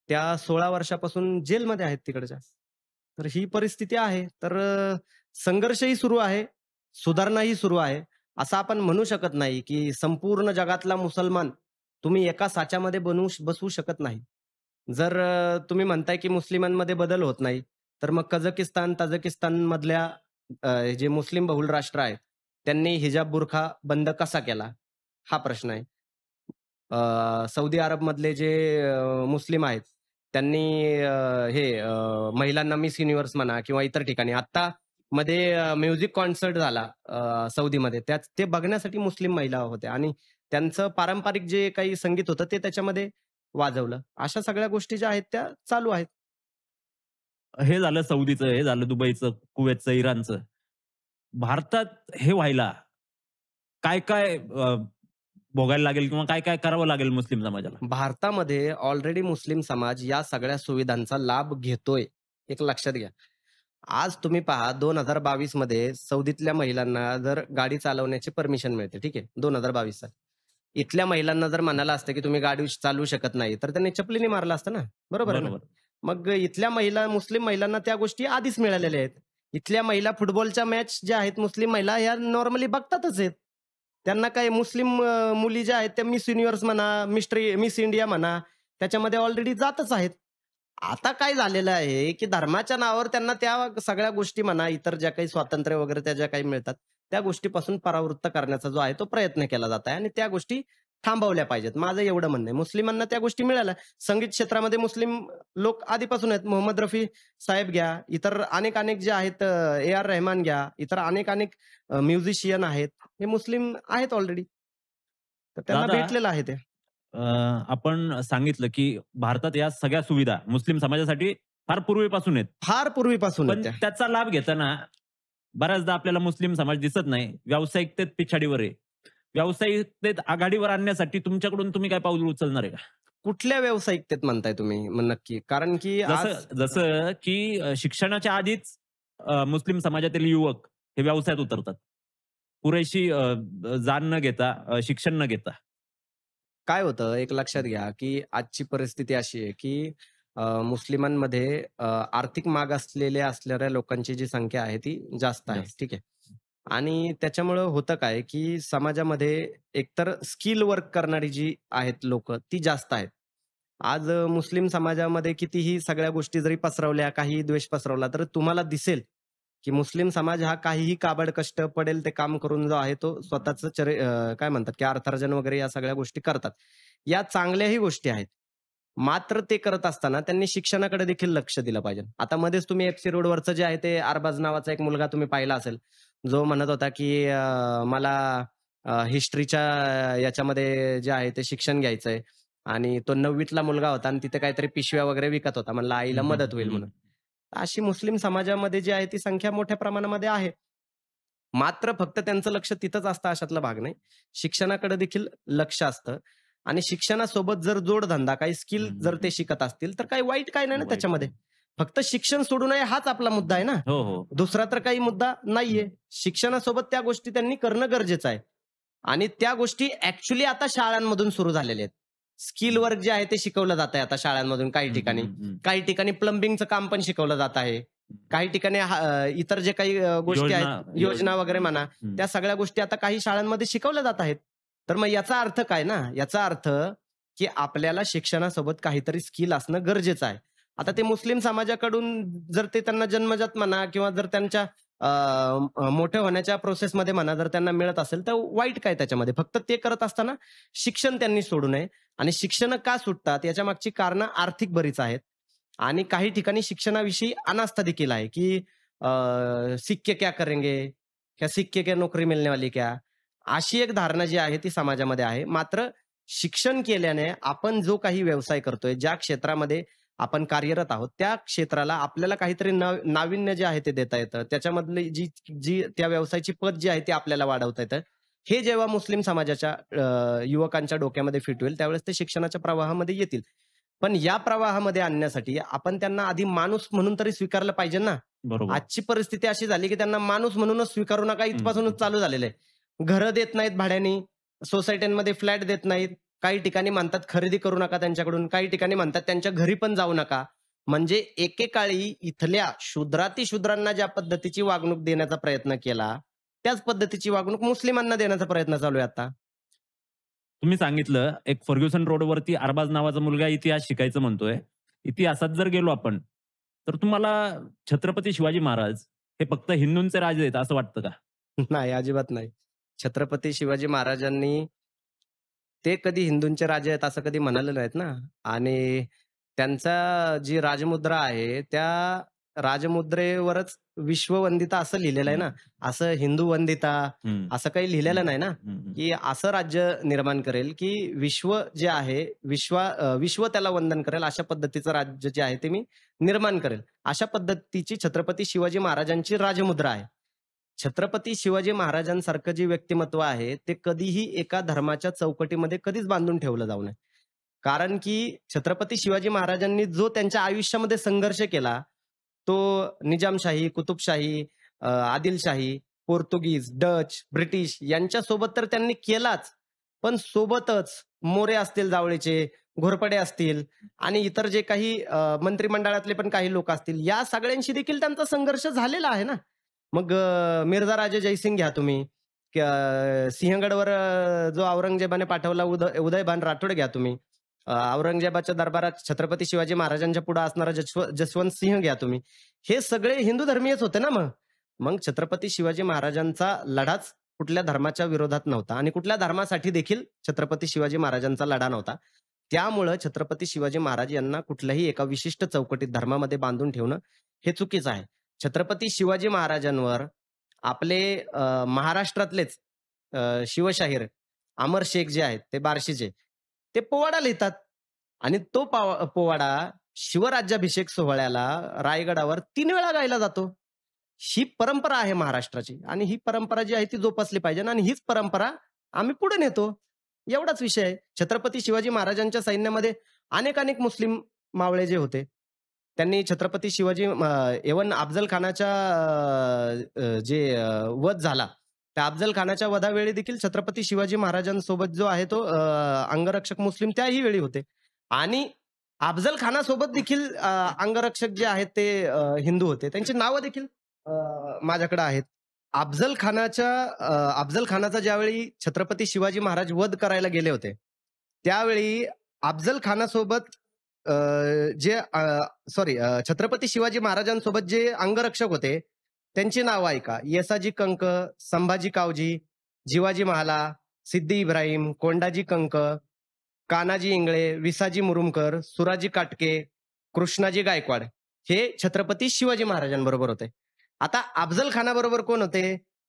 त्या 16 वर्षापासून जेलमध्ये आहेत तिकडच्या. तर ही परिस्थिती आहे. तर संघर्षही सुरू आहे, सुधारणाही सुरू आहे. असं आपण म्हणू शकत नाही, की संपूर्ण जगातला मुसलमान तुम्ही एका साच्यामध्ये बसवू शकत नाही. जर तुम्ही म्हणताय, की मुस्लिमांमध्ये बदल होत नाही, तर मग कझाकिस्तान, ताजिकिस्तानमधल्या जे मुस्लिम बहुल राष्ट्र आहेत, त्यांनी हिजाब, बुरखा बंद कसा केला? हा प्रश्न आहे. सौदी अरबमधले जे मुस्लिम आहेत, त्यांनी महिलांना मिस युनिव्हर्स म्हणा किंवा इतर ठिकाणी आत्ता मध्ये म्युझिक कॉन्सर्ट झाला सौदीमध्ये. ते बघण्यासाठी मुस्लिम महिला होत्या आणि त्यांचं पारंपरिक जे काही संगीत होतं, ते त्याच्यामध्ये वाजवलं. अशा सगळ्या गोष्टी ज्या आहेत त्या चालू आहेत. हे झालं सौदीचं, हे झालं दुबईचं, कुवेतचं, इराणचं. भारतात हे व्हायला काय-काय भोगायला लागेल किंवा काय-काय करावं लागेल मुस्लिम समाजाला? भारतामध्ये ऑलरेडी मुस्लिम समाज या सगळ्या सुविधांचा लाभ घेतोय. एक लक्षात घ्या. आज तुम्ही पहा 2022 मध्ये सौदीतल्या महिलांना जर गाडी चालवण्याची परमिशन मिळते, ठीक आहे. 2022 साली. इथल्या महिलांना जर म्हणालं असतं, की तुम्ही गाडी चालवू शकत नाही, तर त्यांनी चपलीने मारलं असतं ना. बरोबर आहे ना? बरोबर. मग इथल्या महिला, मुस्लिम महिलांना त्या गोष्टी आधीच मिळालेल्या आहेत. इथल्या महिला फुटबॉलच्या मॅच ज्या आहेत, मुस्लिम महिला ह्या नॉर्मली बघतातच आहेत. त्यांना काही मुस्लिम मुली ज्या आहेत त्या मिस युनिव्हर्स म्हणा, मिस इंडिया म्हणा, त्याच्यामध्ये ऑलरेडी जातच आहेत. आता काय झालेलं आहे, की धर्माच्या नावावर त्यांना त्या सगळ्या गोष्टी म्हणा, इतर ज्या काही स्वातंत्र्य वगैरे त्या ज्या काही मिळतात, त्या गोष्टीपासून परावृत्त करण्याचा जो आहे तो प्रयत्न केला जात आहे आणि त्या गोष्टी थांबवल्या पाहिजेत. माझं एवढं म्हणणं आहे. मुस्लिमांना त्या गोष्टी मिळाल्या. संगीत क्षेत्रामध्ये मुस्लिम लोक आधीपासून आहेत. मोहम्मद रफी साहेब घ्या, इतर अनेक जे आहेत ए.आर. रेहमान घ्या, इतर अनेक म्युझिशियन आहेत. हे मुस्लिम आहेत ऑलरेडी. तर त्यांना दादा, भेटलेलं आहे ते. अ, आपण सांगितलं की भारतात या सगळ्या सुविधा मुस्लिम समाजासाठी फार पूर्वीपासून आहेत. फार पूर्वीपासून आहेत पण त्या. त्याचा लाभ घेताना बऱ्याचदा आपल्याला मुस्लिम समाज दिसत नाही. व्यावसायिकतेत पिछाडीवर आहे. व्यावसायिकतेत आघाडीवर आणण्यासाठी तुमच्याकडून तुम्ही काय पाऊल उचलणार आहे का? कुठल्या व्यावसायिकतेत म्हणताय तुम्ही मग नक्की? कारण की आज जसं जसं की शिक्षणाच्या आधीच मुस्लिम समाजातील युवक हे व्यवसायात उतरतात. पुरेशी जाण न घेता, शिक्षण न घेता. काय होतं एक लक्षात घ्या, की आजची परिस्थिती अशी आहे, की मुस्लिमांमध्ये आर्थिक मागासलेल्या असणाऱ्या लोकांची जी संख्या आहे ती जास्त आहे. जास्त. ठीक आहे. आणि त्याच्यामुळं होतं काय, की समाजामध्ये एकतर स्किल वर्क करणारी जी आहेत लोकं ती जास्त आहेत. आज मुस्लिम समाजामध्ये कितीही सगळ्या गोष्टी जरी पसरवल्या, काहीही द्वेष पसरवला, तर तुम्हाला दिसेल, की मुस्लिम समाज हा काहीही काबाड कष्ट पडेल ते काम करून जो आहे तो स्वतःचं काय म्हणतात, की अर्थार्जन वगैरे या सगळ्या गोष्टी करतात. या चांगल्याही गोष्टी आहेत. मात्र ते करत असताना त्यांनी शिक्षणाकडे देखील लक्ष दिलं पाहिजे. आता मध्येच तुम्ही एफ-सी रोडवरचं जे आहे ते अरबाज नावाचा एक मुलगा तुम्ही पाहिला असेल, जो म्हणत होता, की मला हिस्ट्रीच्या याच्यामध्ये जे आहे ते शिक्षण घ्यायचंय आणि तो 9वीतला मुलगा होता आणि तिथे काहीतरी पिशव्या वगैरे विकत होता. म्हणला आईला हं, हं, मदत होईल हं. म्हणून. अशी मुस्लिम समाजामध्ये जी आहे ती संख्या मोठ्या प्रमाणामध्ये आहे. मात्र फक्त त्यांचं लक्ष तिथंच असतं अशातला भाग नाही. शिक्षणाकडे देखील लक्ष असतं आणि शिक्षणासोबत जर जोडधंदा, काही स्किल हं, जर हं. ते शिकत असतील, तर काही वाईट काही नाही ना वाईट त्याच्यामध्ये. नाही. फक्त शिक्षण सोडू नये हाच आपला मुद्दा आहे ना. हो, हो. दुसरा तर काही मुद्दा नाहीये. शिक्षणासोबत त्या गोष्टी त्यांनी करणं गरजेचं आहे. आणि त्या गोष्टी ऍक्च्युली आता शाळांमधून सुरू झालेल्या आहेत. स्किल हं. वर्क जे आहे ते शिकवलं जात आहे आता शाळांमधून काही हं, ठिकाणी. हं, हं, काही ठिकाणी प्लंबिंगचं काम पण शिकवलं जात आहे. काही ठिकाणी इतर जे काही गोष्टी योजना आहेत, योजना वगैरे म्हणा, हं. त्या सगळ्या गोष्टी आता काही शाळांमध्ये शिकवल्या जात आहेत. तर मग याचा अर्थ काय ना? याचा अर्थ की आपल्याला शिक्षणासोबत काहीतरी स्किल असणं गरजेचं आहे. आता ते मुस्लिम समाजाकडून जर ते त्यांना जन्मजात म्हणा किंवा जर त्यांच्या मोठे होण्याच्या प्रोसेसमध्ये म्हणा जर त्यांना मिळत असेल, तर वाईट काय त्याच्यामध्ये? फक्त ते करत असताना शिक्षण त्यांनी सोडू नये आणि शिक्षण का सुटतात याच्यामागची कारणं आर्थिक बरीच आहेत. आणि काही ठिकाणी शिक्षणाविषयी अनास्था देखील आहे, की "सीख के क्या करेंगे? क्या सीख के क्या नौकरी मिलने वाली क्या?" अशी एक धारणा जी आहे ती समाजामध्ये आहे. मात्र शिक्षण केल्याने आपण जो काही व्यवसाय करतोय, ज्या क्षेत्रामध्ये आपण कार्यरत आहोत, त्या क्षेत्राला आपल्याला काहीतरी नाविन्य जे आहे ते देता येतं. त्याच्यामधली जी जी त्या व्यवसायाची पत जी आहे ती आपल्याला वाढवता येतं. हे जेव्हा मुस्लिम समाजाच्या युवकांच्या डोक्यामध्ये फिट होईल, त्यावेळेस ते शिक्षणाच्या प्रवाहामध्ये येतील. पण या प्रवाहामध्ये आणण्यासाठी आपण त्यांना आधी माणूस म्हणून तरी स्वीकारलं पाहिजे ना. बरोबर. आजची परिस्थिती अशी झाली, की त्यांना माणूस म्हणूनच स्वीकारू नका हं, हं, इथपासूनच हं. चालू झालेलं आहे. घरं देत नाहीत भाड्याने, सोसायट्यांमध्ये फ्लॅट देत नाहीत. काही ठिकाणी म्हणतात खरेदी करू नका त्यांच्याकडून, काही ठिकाणी म्हणतात त्यांच्या घरी पण जाऊ नका. म्हणजे एकेकाळी इथल्या शूद्रातिशूद्रांना ज्या पद्धतीची वागणूक देण्याचा प्रयत्न केला, त्याच पद्धतीची वागणूक मुस्लिमांना देण्याचा प्रयत्न चालू आहे आता. तुम्ही सांगितलं एक फर्ग्युसन रोडवरती अरबाज नावाचा मुलगा इतिहास शिकायचं म्हणतोय. इतिहासात जर गेलो आपण, तर तुम्हाला छत्रपती शिवाजी महाराज हे फक्त हिंदूंचे राजे आहेत असं वाटतं का? नाही, अजिबात नाही. छत्रपती शिवाजी महाराजांनी ते कधी हिंदूंचे राजे आहेत असं कधी म्हणाले नाहीत ना. आणि त्यांचा जी राजमुद्रा आहे, त्या राजमुद्रेवरच विश्ववंदिता असं लिहिलेलं आहे हं, ना. असं हिंदू वंदिता हं, असं काही लिहिलेलं हं, नाही ना, हं, हं. की असं राज्य निर्माण करेल, की विश्व जे आहे, विश्व त्याला वंदन करेल अशा पद्धतीचं राज्य जे आहे ते मी निर्माण करेल. अशा पद्धतीची छत्रपती शिवाजी महाराजांची राजमुद्रा आहे. छत्रपती शिवाजी महाराजांसारखं जे व्यक्तिमत्व आहे, ते कधीही एका धर्माच्या चौकटीमध्ये कधीच बांधून ठेवलं जाऊ नये. कारण की छत्रपती शिवाजी महाराजांनी जो त्यांच्या आयुष्यामध्ये संघर्ष केला, तो निजामशाही, कुतुबशाही, आदिलशाही, पोर्तुगीज, डच, ब्रिटिश यांच्यासोबत तर त्यांनी केलाच. पण सोबतच मोरे असतील जावळीचे, घोरपडे असतील आणि इतर जे काही मंत्रिमंडळातले पण काही लोक असतील, या सगळ्यांशी देखील त्यांचा संघर्ष झालेला आहे ना. मग मिर्झा राजे जयसिंग घ्या तुम्ही. सिंहगडवर जो औरंगजेबाने पाठवला उदयभान राठोड घ्या तुम्ही. औरंगजेबाच्या दरबारात छत्रपती शिवाजी महाराजांच्या पुढे असणारा जसवंत सिंह घ्या तुम्ही. हे सगळे हिंदू धर्मीयच होते ना मग. मग छत्रपती शिवाजी महाराजांचा लढाच कुठल्या धर्माच्या विरोधात नव्हता आणि कुठल्या धर्मासाठी देखील छत्रपती शिवाजी महाराजांचा लढा नव्हता. त्यामुळं छत्रपती शिवाजी महाराज यांना कुठल्याही एका विशिष्ट चौकटीत धर्मामध्ये बांधून ठेवणं हे चुकीचं आहे. छत्रपती शिवाजी महाराजांवर आपले महाराष्ट्रातलेच शिवशाहीर अमर शेख जे आहेत ते बार्शीचे, ते पोवाडा लिहितात आणि तो पोवाडा शिवराज्याभिषेक सोहळ्याला रायगडावर 3 वेळा गायला जातो. ही परंपरा आहे महाराष्ट्राची आणि ही परंपरा जी आहे ती जोपासली पाहिजे आणि हीच परंपरा आम्ही पुढे नेतो. एवढाच विषय आहे. छत्रपती शिवाजी महाराजांच्या सैन्यामध्ये अनेक मुस्लिम मावळे जे होते, त्यांनी छत्रपती शिवाजी इव्हन अफझल खानाच्या जे वध झाला, त्या अफझल खानाच्या वधावेळी देखील छत्रपती शिवाजी महाराजांसोबत जो आहे तो अंगरक्षक मुस्लिम त्याही वेळी होते आणि अफझल खानासोबत देखील अंगरक्षक जे आहेत ते हिंदू होते. त्यांची नावं देखील माझ्याकडे आहेत. अफझल खानाचा ज्यावेळी छत्रपती शिवाजी महाराज वध करायला गेले होते, त्यावेळी अफझल खानासोबत अ, जे सॉरी छत्रपती शिवाजी महाराजांसोबत जे अंगरक्षक होते, त्यांची नावं ऐका. येसाजी कंक, संभाजी कावजी, जिवाजी महाला, सिद्दी इब्राहिम, कोंडाजी कंक, कान्हाजी इंगळे, विसाजी मुरुमकर, सुराजी काटके, कृष्णाजी गायकवाड हे छत्रपती शिवाजी महाराजांबरोबर होते. आता अफझल खानाबरोबर कोण होते?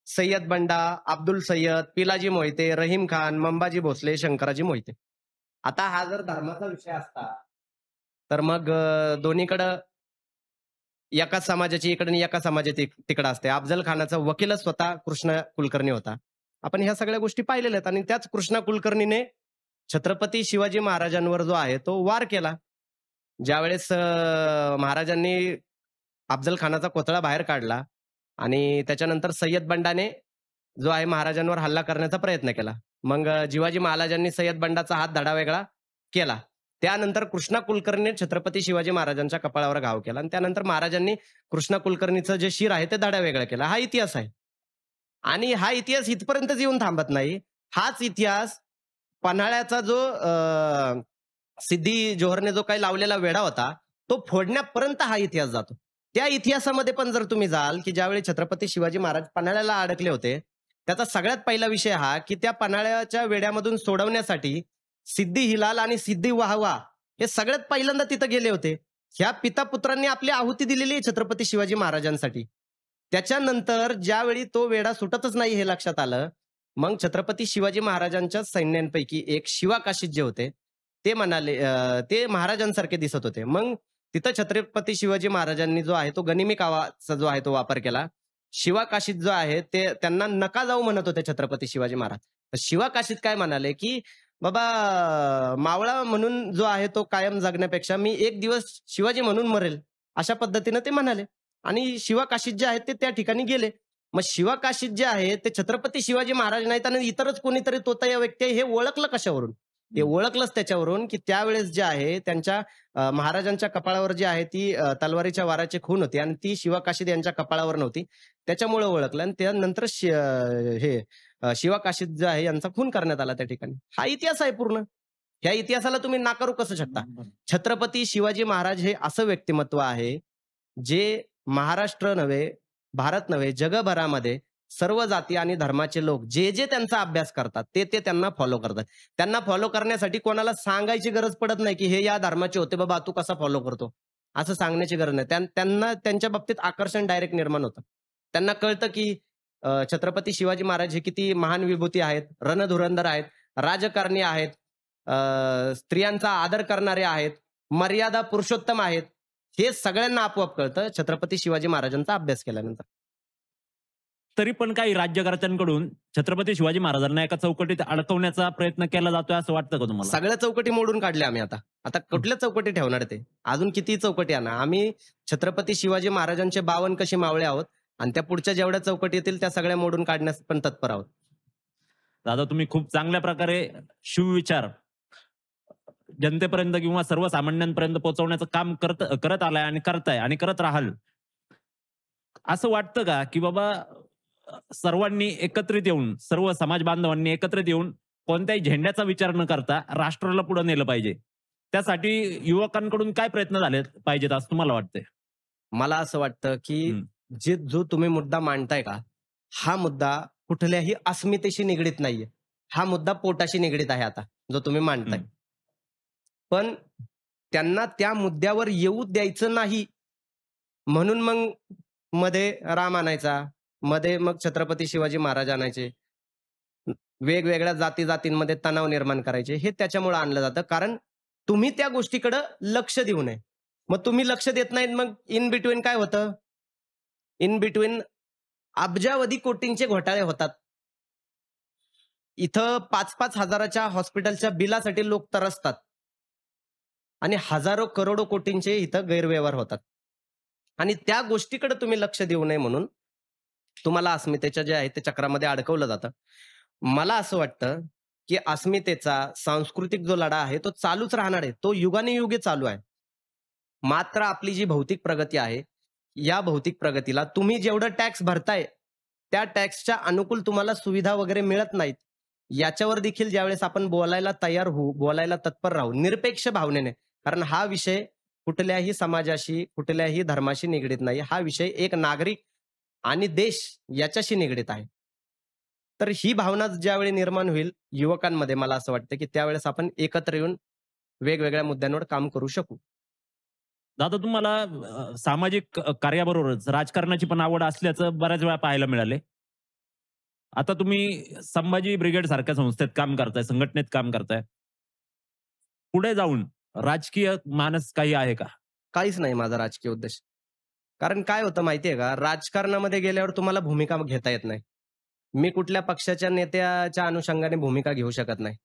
सय्यद बंडा, अब्दुल सय्यद, पिलाजी मोहिते, रहीम खान, मंबाजी भोसले, शंकराजी मोहिते. आता हा जर धर्माचा विषय असता, तर मग दोन्हीकडं एकाच समाजाची इकडे आणि एका समाजाची तिकडं असते. अफझल खानाचा वकीलच स्वतः कृष्णा कुलकर्णी होता. आपण ह्या सगळ्या गोष्टी पाहिलेल्या आहेत आणि त्याच कृष्णा कुलकर्णीने छत्रपती शिवाजी महाराजांवर जो आहे तो वार केला. ज्यावेळेस महाराजांनी अफझल खानाचा कोथळा बाहेर काढला आणि त्याच्यानंतर सय्यद बंडाने जो आहे महाराजांवर हल्ला करण्याचा प्रयत्न केला. मग शिवाजी महाराजांनी सय्यद बंडाचा हात धडावेगळा केला. त्यानंतर कृष्णा कुलकर्णीने छत्रपती शिवाजी महाराजांच्या कपाळावर घाव केला आणि त्यानंतर महाराजांनी कृष्णा कुलकर्णीचं जे शिर आहे ते धडावेगळं केलं. हा इतिहास आहे. आणि हा इतिहास इथपर्यंतच येऊन थांबत नाही. हाच इतिहास पन्हाळ्याचा जो सिद्धी जोहरने जो काही लावलेला वेढा होता, तो फोडण्यापर्यंत हा इतिहास जातो. त्या इतिहासामध्ये पण जर तुम्ही जाल, की ज्यावेळी छत्रपती शिवाजी महाराज पन्हाळ्याला अडकले होते, त्याचा सगळ्यात पहिला विषय हा, की त्या पन्हाळ्याच्या वेढ्यामधून सोडवण्यासाठी सिद्दी हिलाल आणि सिद्दी वाहवा हे सगळ्यात पहिल्यांदा तिथं गेले होते. ह्या पिता-पुत्रांनी आपली आहुती दिलेली आहे छत्रपती शिवाजी महाराजांसाठी. त्याच्यानंतर ज्यावेळी तो वेढा सुटतच नाही हे लक्षात आलं, मग छत्रपती शिवाजी महाराजांच्या सैन्यांपैकी एक शिवा काशीद जे होते, ते म्हणाले ते महाराजांसारखे दिसत होते. मग तिथं छत्रपती शिवाजी महाराजांनी जो आहे तो गनिमी कावाचा जो आहे तो वापर केला. शिवा काशीद जो आहे ते त्यांना नका जाऊ म्हणत होते छत्रपती शिवाजी महाराज. तर शिवा काशीद काय म्हणाले, की "बाबा मावळा म्हणून जो आहे तो कायम जगण्यापेक्षा मी एक दिवस शिवाजी म्हणून मरेल." अशा पद्धतीनं ते म्हणाले. आणि शिवा काशीद जे आहेत ते त्या ठिकाणी गेले. मग शिवा काशीद जे आहे ते छत्रपती शिवाजी महाराज नाहीत आणि इतरच कोणीतरी तोता या व्यक्ती आहे हे ओळखलं कशावरून? हे ओळखलंच त्याच्यावरून, की त्यावेळेस जे आहे त्यांच्या महाराजांच्या कपाळावर जी आहे ती तलवारीच्या वाराची खून होती आणि ती शिवा काशीद यांच्या कपाळावर नव्हती. त्याच्यामुळे ओळखलं आणि त्यानंतर शिवा काशीद जो आहे यांचा खून करण्यात आला त्या ठिकाणी. हा इतिहास आहे पूर्ण. ह्या इतिहासाला तुम्ही नाकारू कसं शकता? छत्रपती शिवाजी महाराज हे असं व्यक्तिमत्व आहे, जे महाराष्ट्र नव्हे, भारत नव्हे, जगभरामध्ये सर्व जाती आणि धर्माचे लोक जे त्यांचा अभ्यास करतात, ते त्यांना फॉलो करतात. त्यांना फॉलो करण्यासाठी कोणाला सांगायची गरज पडत नाही, की हे या धर्माचे होते बाबा, तू कसा फॉलो करतो? असं सांगण्याची गरज नाही. त्यांना त्यांच्या बाबतीत आकर्षण डायरेक्ट निर्माण होतं. त्यांना कळतं, की छत्रपती शिवाजी महाराज हे किती महान विभूती आहेत, रणधुरंधर आहेत, राजकारणी आहेत, स्त्रियांचा आदर करणारे आहेत, मर्यादा पुरुषोत्तम आहेत. हे सगळ्यांना आपोआप कळतं छत्रपती शिवाजी महाराजांचा अभ्यास केल्यानंतर. तरी पण काही राज्यकर्त्यांकडून छत्रपती शिवाजी महाराजांना एका चौकटीत अडकवण्याचा प्रयत्न केला जातोय असं वाटतं का तुम्हाला? सगळ्या चौकटी मोडून काढल्या आम्ही आता. आता कुठल्या चौकटी ठेवणार ते? अजून किती चौकटी आणा. आम्ही छत्रपती शिवाजी महाराजांचे 52 कशी मावळे आहोत आणि त्या पुढच्या जेवढ्या चौकटी येतील त्या सगळ्या मोडून काढण्यास पण तत्पर आहोत. दादा तुम्ही खूप चांगल्या प्रकारे शिवविचार जनतेपर्यंत किंवा सर्वसामान्यांपर्यंत पोहोचवण्याचं काम करत आलाय आणि करताय आणि करत राहाल. असं वाटतं का, की बाबा सर्वांनी एकत्रित येऊन, सर्व समाज बांधवांनी एकत्रित येऊन कोणत्याही झेंड्याचा विचार न करता राष्ट्राला पुढे नेलं पाहिजे? त्यासाठी युवकांकडून काय प्रयत्न झाले पाहिजेत असं तुम्हाला वाटतंय? मला असं वाटतं, की हं. जो तुम्ही मुद्दा मांडताय का, हा मुद्दा कुठल्याही अस्मितेशी निगडीत नाहीये. हा मुद्दा पोटाशी निगडीत आहे आता, जो तुम्ही मांडताय. हं. पण त्यांना त्या मुद्द्यावर येऊ द्यायचं नाही, म्हणून मग मध्ये राम आणायचा, मध्ये मग छत्रपती शिवाजी महाराज आणायचे. वेगवेगळ्या जाती-जातींमध्ये तणाव निर्माण करायचे. हे त्याच्यामुळं आणलं जातं, कारण तुम्ही त्या गोष्टीकडं लक्ष देऊ नये. मग तुम्ही लक्ष देत नाहीत, मग इन बिटवीन काय होतं? इन बिटवीन अब्जावधी कोटींचे घोटाळे होतात. इथं 5-5 हजाराच्या हॉस्पिटलच्या बिलासाठी लोक तरसतात. आणि हजारो करोडो कोटींचे इथं गैरव्यवहार होतात. आणि त्या गोष्टीकडे तुम्ही लक्ष देऊ नये म्हणून तुम्हाला अस्मितेच्या जे आहे ते चक्रामध्ये अडकवलं जातं. मला असं वाटतं, की अस्मितेचा सांस्कृतिक जो लढा आहे तो चालूच राहणार आहे. तो युगानुयुगे चालू आहे. मात्र आपली जी भौतिक प्रगती आहे, या भौतिक प्रगतीला तुम्ही जेवढं टॅक्स भरताय, त्या टॅक्सच्या अनुकूल तुम्हाला सुविधा वगैरे मिळत नाहीत. याच्यावर देखील ज्यावेळेस आपण बोलायला तयार होऊ, बोलायला तत्पर राहू, निरपेक्ष भावनेने. कारण हा विषय कुठल्याही समाजाशी, कुठल्याही धर्माशी निगडीत नाही. हा विषय एक नागरिक आणि देश याच्याशी निगडीत आहे. तर ही भावना ज्यावेळी निर्माण होईल युवकांमध्ये, मला असं वाटतं, की त्यावेळेस आपण एकत्र येऊन वेगवेगळ्या मुद्द्यांवर काम करू शकू. दादा तुम्हाला सामाजिक कार्याबरोबरच राजकारणाची पण आवड असल्याचं बऱ्याच वेळा पाहायला मिळाले. आता तुम्ही संभाजी ब्रिगेड सारख्या संस्थेत काम करताय, संघटनेत काम करताय. पुढे जाऊन राजकीय मानस काही आहे का? काहीच नाही माझा राजकीय उद्देश. कारण काय होतं माहितीये का, राजकारणामध्ये गेल्यावर तुम्हाला भूमिका घेता येत नाही. मी कुठल्या पक्षाच्या नेत्याच्या अनुषंगाने भूमिका घेऊ शकत नाही.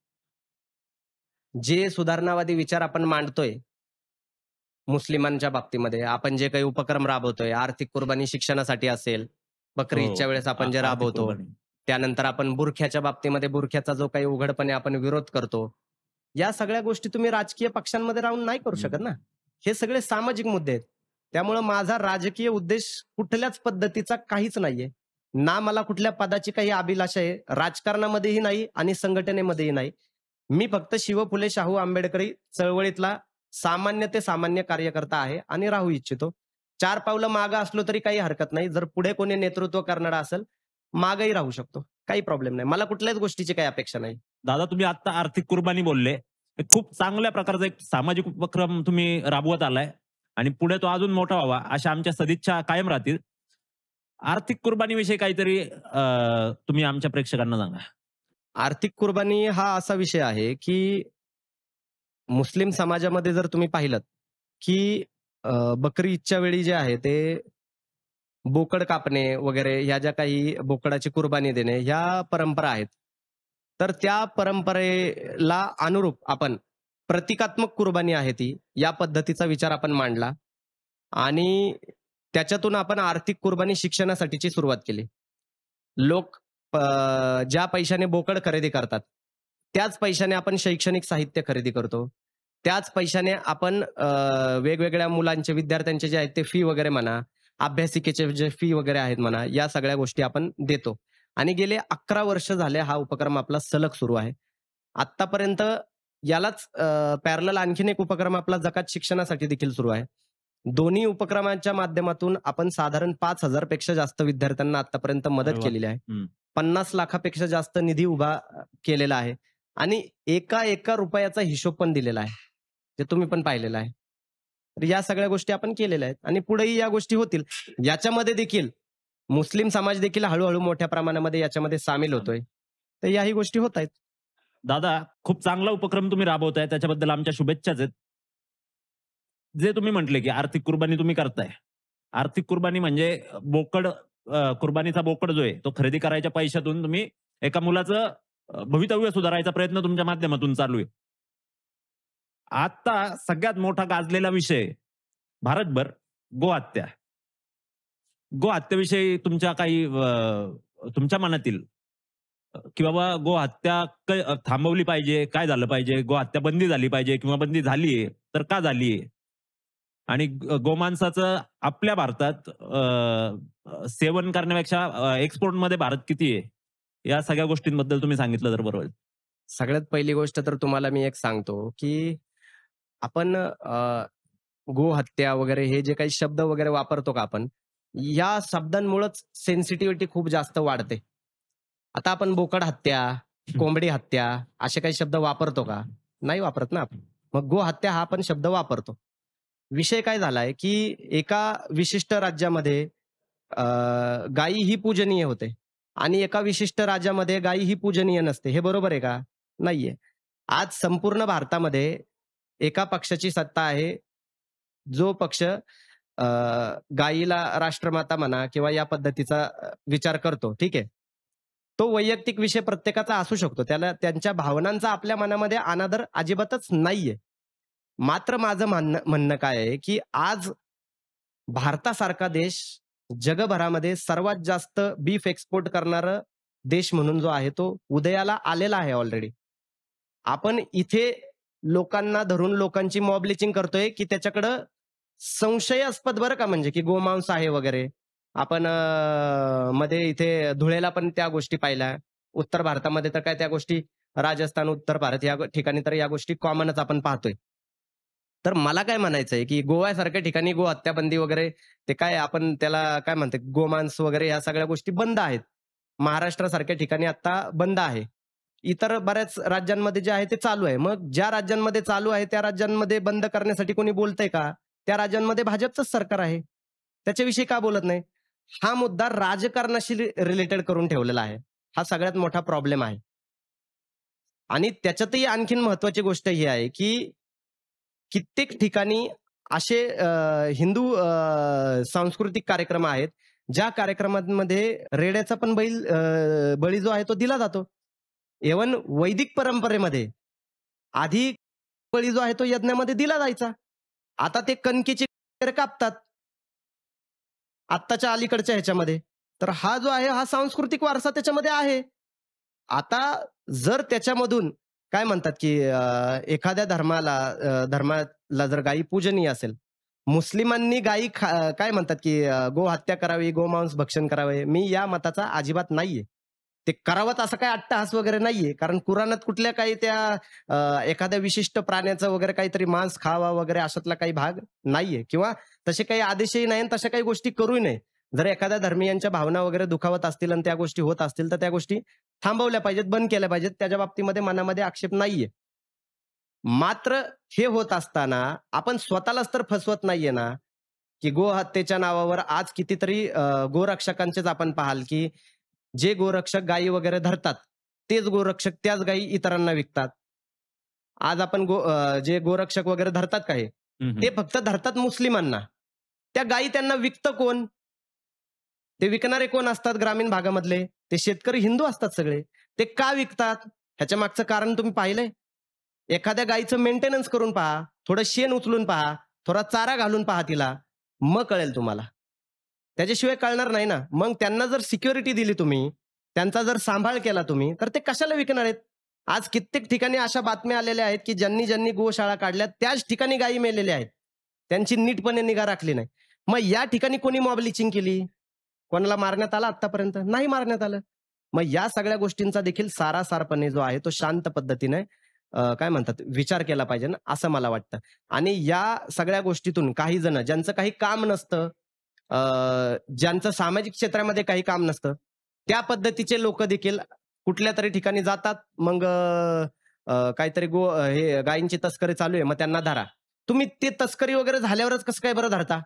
जे सुधारणावादी विचार आपण मांडतोय, मुस्लिमांच्या बाबतीमध्ये आपण जे काही उपक्रम राबवतोय, आर्थिक कुर्बानी शिक्षणासाठी असेल, बकरी हो. ईदच्या वेळेस आपण जे आर्थिक राबवतो, कुर्बानी. त्यानंतर आपण बुरख्याच्या बाबतीमध्ये बुरख्याचा जो काही उघडपणे आपण विरोध करतो. या सगळ्या गोष्टी तुम्ही राजकीय पक्षांमध्ये राहून नाही करू शकत ना. हे सगळे सामाजिक मुद्दे आहेत. त्यामुळं माझा राजकीय उद्देश कुठल्याच पद्धतीचा काहीच नाहीये. ना मला कुठल्या पदाची काही अभिलाषा आहे. राजकारणामध्येही नाही आणि संघटनेमध्येही नाही. मी फक्त शिव फुले शाहू आंबेडकरी चळवळीतला सामान्य ते सामान्य कार्यकर्ता आहे आणि राहू इच्छितो. 4 पावलं मागं असलो तरी काही हरकत नाही. जर पुढे कोणी नेतृत्व करणारा असेल, मागही राहू शकतो. काही प्रॉब्लेम नाही. मला कुठल्याच गोष्टीची काही अपेक्षा नाही. दादा तुम्ही आता आर्थिक कुर्बानी बोलले. हे खूप चांगल्या प्रकारचा एक सामाजिक उपक्रम तुम्ही राबवत आलाय आणि पुढे तो अजून मोठा व्हावा अशा आमच्या सदिच्छा कायम राहतील. आर्थिक कुर्बानीविषयी काहीतरी तुम्ही आमच्या प्रेक्षकांना सांगा. आर्थिक कुर्बानी हा असा विषय आहे, की मुस्लिम समाजामध्ये जर तुम्ही पाहिलत, की बकरी ईदच्या वेळी जे आहे ते बोकड कापणे वगैरे ह्या ज्या काही बोकडाची कुर्बानी देणे ह्या परंपरा आहेत. तर त्या परंपरेला अनुरूप आपण प्रतिकात्मक कुर्बानी आहे ती, या पद्धतीचा विचार आपण मांडला आणि त्याच्यातून आपण आर्थिक कुर्बानी शिक्षणासाठीची सुरुवात केली. लोक ज्या पैशाने बोकड खरेदी करतात, त्याच पैशाने आपण शैक्षणिक साहित्य खरेदी करतो. त्याच पैशाने आपण वेगवेगळ्या मुलांचे, विद्यार्थ्यांचे जे आहेत ते फी वगैरे म्हणा, अभ्यासिकेचे जे फी वगैरे आहेत म्हणा, या सगळ्या गोष्टी आपण देतो. आणि गेले 11 वर्ष झाले हा उपक्रम आपला सलग सुरू आहे. आत्तापर्यंत यालाच पॅरलल आणखीन एक उपक्रम आपला जकात शिक्षणासाठी देखील सुरू आहे. दोन्ही उपक्रमांच्या माध्यमातून आपण साधारण 5,000 पेक्षा जास्त विद्यार्थ्यांना आतापर्यंत अरे मदत वाह! केलेली आहे. हं. 50 लाखापेक्षा जास्त निधी उभा केलेला आहे आणि एका रुपयाचा हिशोब पण दिलेला आहे. जे तुम्ही पण पाहिलेलं आहे. तर या सगळ्या गोष्टी आपण केलेल्या आहेत आणि पुढेही या गोष्टी होतील. याच्यामध्ये देखील मुस्लिम समाज देखील हळू मोठ्या प्रमाणामध्ये याच्यामध्ये सामील होतोय. तर याही गोष्टी होत आहेत. दादा खूप चांगला उपक्रम तुम्ही राबवताय त्याच्याबद्दल आमच्या शुभेच्छाच आहेत. जे तुम्ही म्हटले, की आर्थिक कुर्बानी तुम्ही करताय. आर्थिक कुर्बानी म्हणजे बोकड कुर्बानीचा बोकड जो आहे, तो खरेदी करायच्या पैशातून तुम्ही एका मुलाचं भवितव्य सुधारायचा प्रयत्न तुमच्या माध्यमातून चालू आहे. आता सगळ्यात मोठा गाजलेला विषय भारतभर गोहत्या. गोहत्येविषयी तुमच्या काही तुमच्या मनातील की बाबा गोहत्या थांबवली पाहिजे, काय झालं पाहिजे? गोहत्या बंदी झाली पाहिजे किंवा बंदी झालीये, तर का झालीये? आणि गोमांसाचं आपल्या भारतात सेवन करण्यापेक्षा एक्सपोर्टमध्ये भारत किती आहे? या सगळ्या गोष्टींबद्दल तुम्ही सांगितलं तर बरं होईल. सगळ्यात पहिली गोष्ट तर तुम्हाला मी एक सांगतो, की आपण गोहत्या वगैरे हे जे काही शब्द वगैरे वापरतो का आपण, या शब्दांमुळेच सेन्सिटिव्हिटी खूप जास्त वाढते. आता आपण बोकड हत्या, कोंबडी हत्या असे काही शब्द वापरतो का? नाही वापरत ना आपण. मग गोहत्या हा आपण शब्द वापरतो. विषय काय झालाय, की एका विशिष्ट राज्यामध्ये अ, गायी ही पूजनीय होते आणि एका विशिष्ट राज्यामध्ये गायी ही पूजनीय नसते. हे बरोबर आहे का? नाहीये. आज संपूर्ण भारतामध्ये एका पक्षाची सत्ता आहे. जो पक्ष गायीला राष्ट्रमाता म्हणा किंवा या पद्धतीचा विचार करतो. ठीक आहे. तो वैयक्तिक विषय प्रत्येकाचा असू शकतो. त्याला त्यांच्या भावनांचा आपल्या मनामध्ये अनादर अजिबातच नाहीये. मात्र माझं म्हणणं म्हणणं काय आहे, की आज भारतासारखा देश जगभरामध्ये सर्वात जास्त बीफ एक्सपोर्ट करणारा देश म्हणून जो आहे, तो उदयाला आलेला आहे ऑलरेडी. आपण इथे लोकांना धरून लोकांची मॉब लिचिंग करतोय, की त्याच्याकडं संशयास्पद बरं का म्हणजे, की गोमांस आहे वगैरे. आपण मध्ये इथे धुळेला पण त्या गोष्टी पाहिल्या. उत्तर भारतामध्ये तर काय त्या गोष्टी राजस्थान, उत्तर भारत या ठिकाणी तर या गोष्टी कॉमनच आपण पाहतोय. तर मला काय म्हणायचंय, की गोव्यासारख्या ठिकाणी गोहत्या बंदी वगैरे ते काय आपण त्याला काय म्हणतात गोमांस वगैरे ह्या सगळ्या गोष्टी बंद आहेत. महाराष्ट्रासारख्या ठिकाणी आता बंद आहे. इतर बऱ्याच राज्यांमध्ये जे आहे ते चालू आहे. मग ज्या राज्यांमध्ये चालू आहे त्या राज्यांमध्ये बंद करण्यासाठी कोणी बोलतंय का? त्या राज्यांमध्ये भाजपचंच सरकार आहे. त्याच्याविषयी का बोलत नाही? हा मुद्दा राजकारणाशी रिलेटेड करून ठेवलेला आहे. हा सगळ्यात मोठा प्रॉब्लेम आहे. आणि त्याच्यातही आणखीन महत्त्वाची गोष्ट ही आहे, की कित्येक ठिकाणी असे हिंदू सांस्कृतिक कार्यक्रम आहेत, ज्या कार्यक्रमांमध्ये रेड्याचा पण बळी जो आहे तो दिला जातो. इव्हन वैदिक परंपरेमध्ये आधी बळी जो आहे तो यज्ञामध्ये दिला जायचा. आता ते कणकेची कापतात. आत्ताच्या अलीकडच्या ह्याच्यामध्ये. तर हा जो आहे, हा सांस्कृतिक वारसा त्याच्यामध्ये आहे. आता जर त्याच्यामधून काय म्हणतात, की एखाद्या धर्माला जर गायी पूजनीय असेल, मुस्लिमांनी काय म्हणतात, की गोहत्या करावी, गोमांस भक्षण करावे. मी या मताचा अजिबात नाहीये. ते करावंच असं काही अट्टहास वगैरे नाहीये. कारण कुराणात कुठल्या काही त्या एखाद्या विशिष्ट प्राण्याचं वगैरे काहीतरी मांस खावा वगैरे अशातला काही भाग नाहीये किंवा तसे काही आदेशही नाही आणि तशा काही गोष्टी करूही नये. जर एखाद्या धर्मीयांच्या भावना वगैरे दुखावत असतील आणि त्या गोष्टी होत असतील, तर त्या गोष्टी थांबवल्या पाहिजेत, बंद केल्या पाहिजेत. त्याच्या बाबतीमध्ये मनामध्ये आक्षेप नाहीये. मात्र हे होत असताना आपण स्वतःलाच तर फसवत नाहीये ना, की गोहत्येच्या नावावर आज कितीतरी गोरक्षकांचेच आपण पाहाल, की जे गोरक्षक गायी वगैरे धरतात, तेच गोरक्षक त्याच गायी इतरांना विकतात. आज आपण जे गोरक्षक वगैरे धरतात का हे, हं, ते हं. फक्त धरतात मुस्लिमांना. त्या गायी त्यांना विकतं कोण? ते विकणारे कोण असतात ग्रामीण भागामधले? ते शेतकरी हिंदू असतात सगळे. ते का विकतात? ह्याच्या मागचं कारण तुम्ही पाहिलंय? एखाद्या गायीचं मेंटेनन्स करून पहा. थोडं शेण उचलून पहा. थोडा चारा घालून पहा तिला. मग कळेल तुम्हाला. त्याच्याशिवाय कळणार नाही ना. मग त्यांना जर सिक्युरिटी दिली तुम्ही, त्यांचा जर सांभाळ केला तुम्ही, तर ते कशाला विकणार आहेत? आज कित्येक ठिकाणी अशा बातम्या आलेल्या आहेत, की ज्यांनी गोशाळा काढल्या त्याच ठिकाणी गायी मेलेल्या आहेत. त्यांची नीटपणे निगा राखली नाही. मग या ठिकाणी कोणी मॉब लिचिंग केली? कोणाला मारण्यात आलं आत्तापर्यंत? नाही मारण्यात आलं. मग या सगळ्या गोष्टींचा देखील सारासारपणे जो आहे तो शांत पद्धतीने काय म्हणतात विचार केला पाहिजे ना, असं मला वाटतं. आणि या सगळ्या गोष्टीतून काही जण ज्यांचं काही काम नसतं, अ, ज्यांचं सामाजिक क्षेत्रामध्ये काही काम नसतं, त्या पद्धतीचे लोकं देखील कुठल्यातरी ठिकाणी जातात. मग काहीतरी हे गायींची तस्करी चालू आहे, मग त्यांना धरा. तुम्ही ते तस्करी वगैरे झाल्यावरच कसं काय बरं धरता?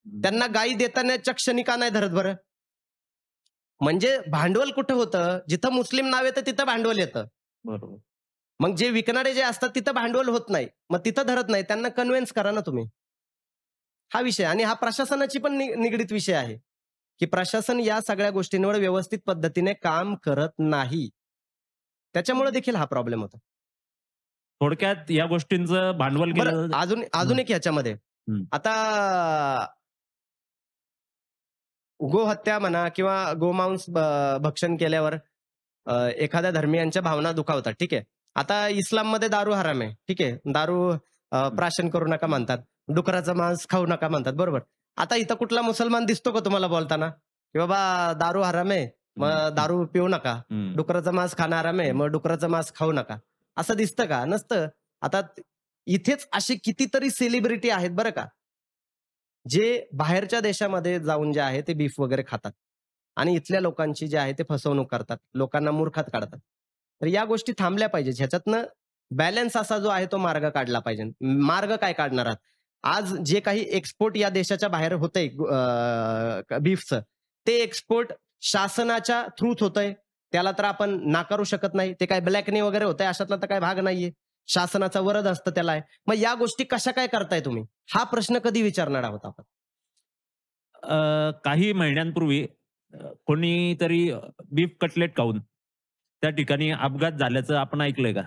त्यांना गायी देतानाच्या क्षणी का नाही धरत बरं? म्हणजे भांडवल कुठं होतं? जिथं मुस्लिम नाव येतं तिथं भांडवल येतं. बरोबर. मग जे विकणारे जे असतात तिथं भांडवल होत नाही. मग तिथं धरत नाही. त्यांना कन्व्हिन्स करा ना तुम्ही. हा विषय आणि हा प्रशासनाची पण निगडीत विषय आहे, की प्रशासन या सगळ्या गोष्टींवर व्यवस्थित पद्धतीने काम करत नाही. त्याच्यामुळे देखील हा प्रॉब्लेम होतो. थोडक्यात या गोष्टींचं भांडवल बरं केलं. अजून हं, अजून एक ह्याच्यामध्ये हं. आता गोहत्या म्हणा किंवा गोमांस भक्षण केल्यावर एखाद्या धर्मीयांच्या भावना दुखावतात. ठीक आहे. आता इस्लाममध्ये दारू हराम आहे. ठीक आहे. दारू प्राशन करू नका म्हणतात. डुकराचं मांस खाऊ नका म्हणतात. बरोबर. आता इथं कुठला मुसलमान दिसतो का तुम्हाला बोलताना? की बाबा दारू हराम आहे, हं, मग हं, दारू पिऊ नका. हं. डुकराचं मांस खाणं हराम आहे, मग डुकराचं मांस खाऊ नका. असं दिसतं का? नसतं. आता इथेच असे कितीतरी सेलिब्रिटी आहेत बरं का. जे बाहेरच्या देशामध्ये जाऊन जे आहे ते बीफ वगैरे खातात आणि इथल्या लोकांची जी आहे ते फसवणूक करतात. लोकांना मूर्खात काढतात. तर या गोष्टी थांबल्या पाहिजेत. ह्याच्यातनं बॅलन्स असा जो आहे तो मार्ग काढला पाहिजे. मार्ग काय काढणार आहात? आज जे काही एक्सपोर्ट या देशाच्या बाहेर होतंय बीफचं, ते एक्सपोर्ट शासनाच्या थ्रूच होतंय. त्याला तर आपण नाकारू शकत नाही. ते काय ब्लॅकनी वगैरे होतंय अशातला तर काही भाग नाहीये. शासनाचा वरद हस्त त्याला आहे. मग या गोष्टी कशा काय करताय तुम्ही? हा प्रश्न कधी विचारणार आहोत आपण? काही महिन्यांपूर्वी कोणीतरी बीफ कटलेट खाऊन त्या ठिकाणी अपघात झाल्याचं आपण ऐकलंय का?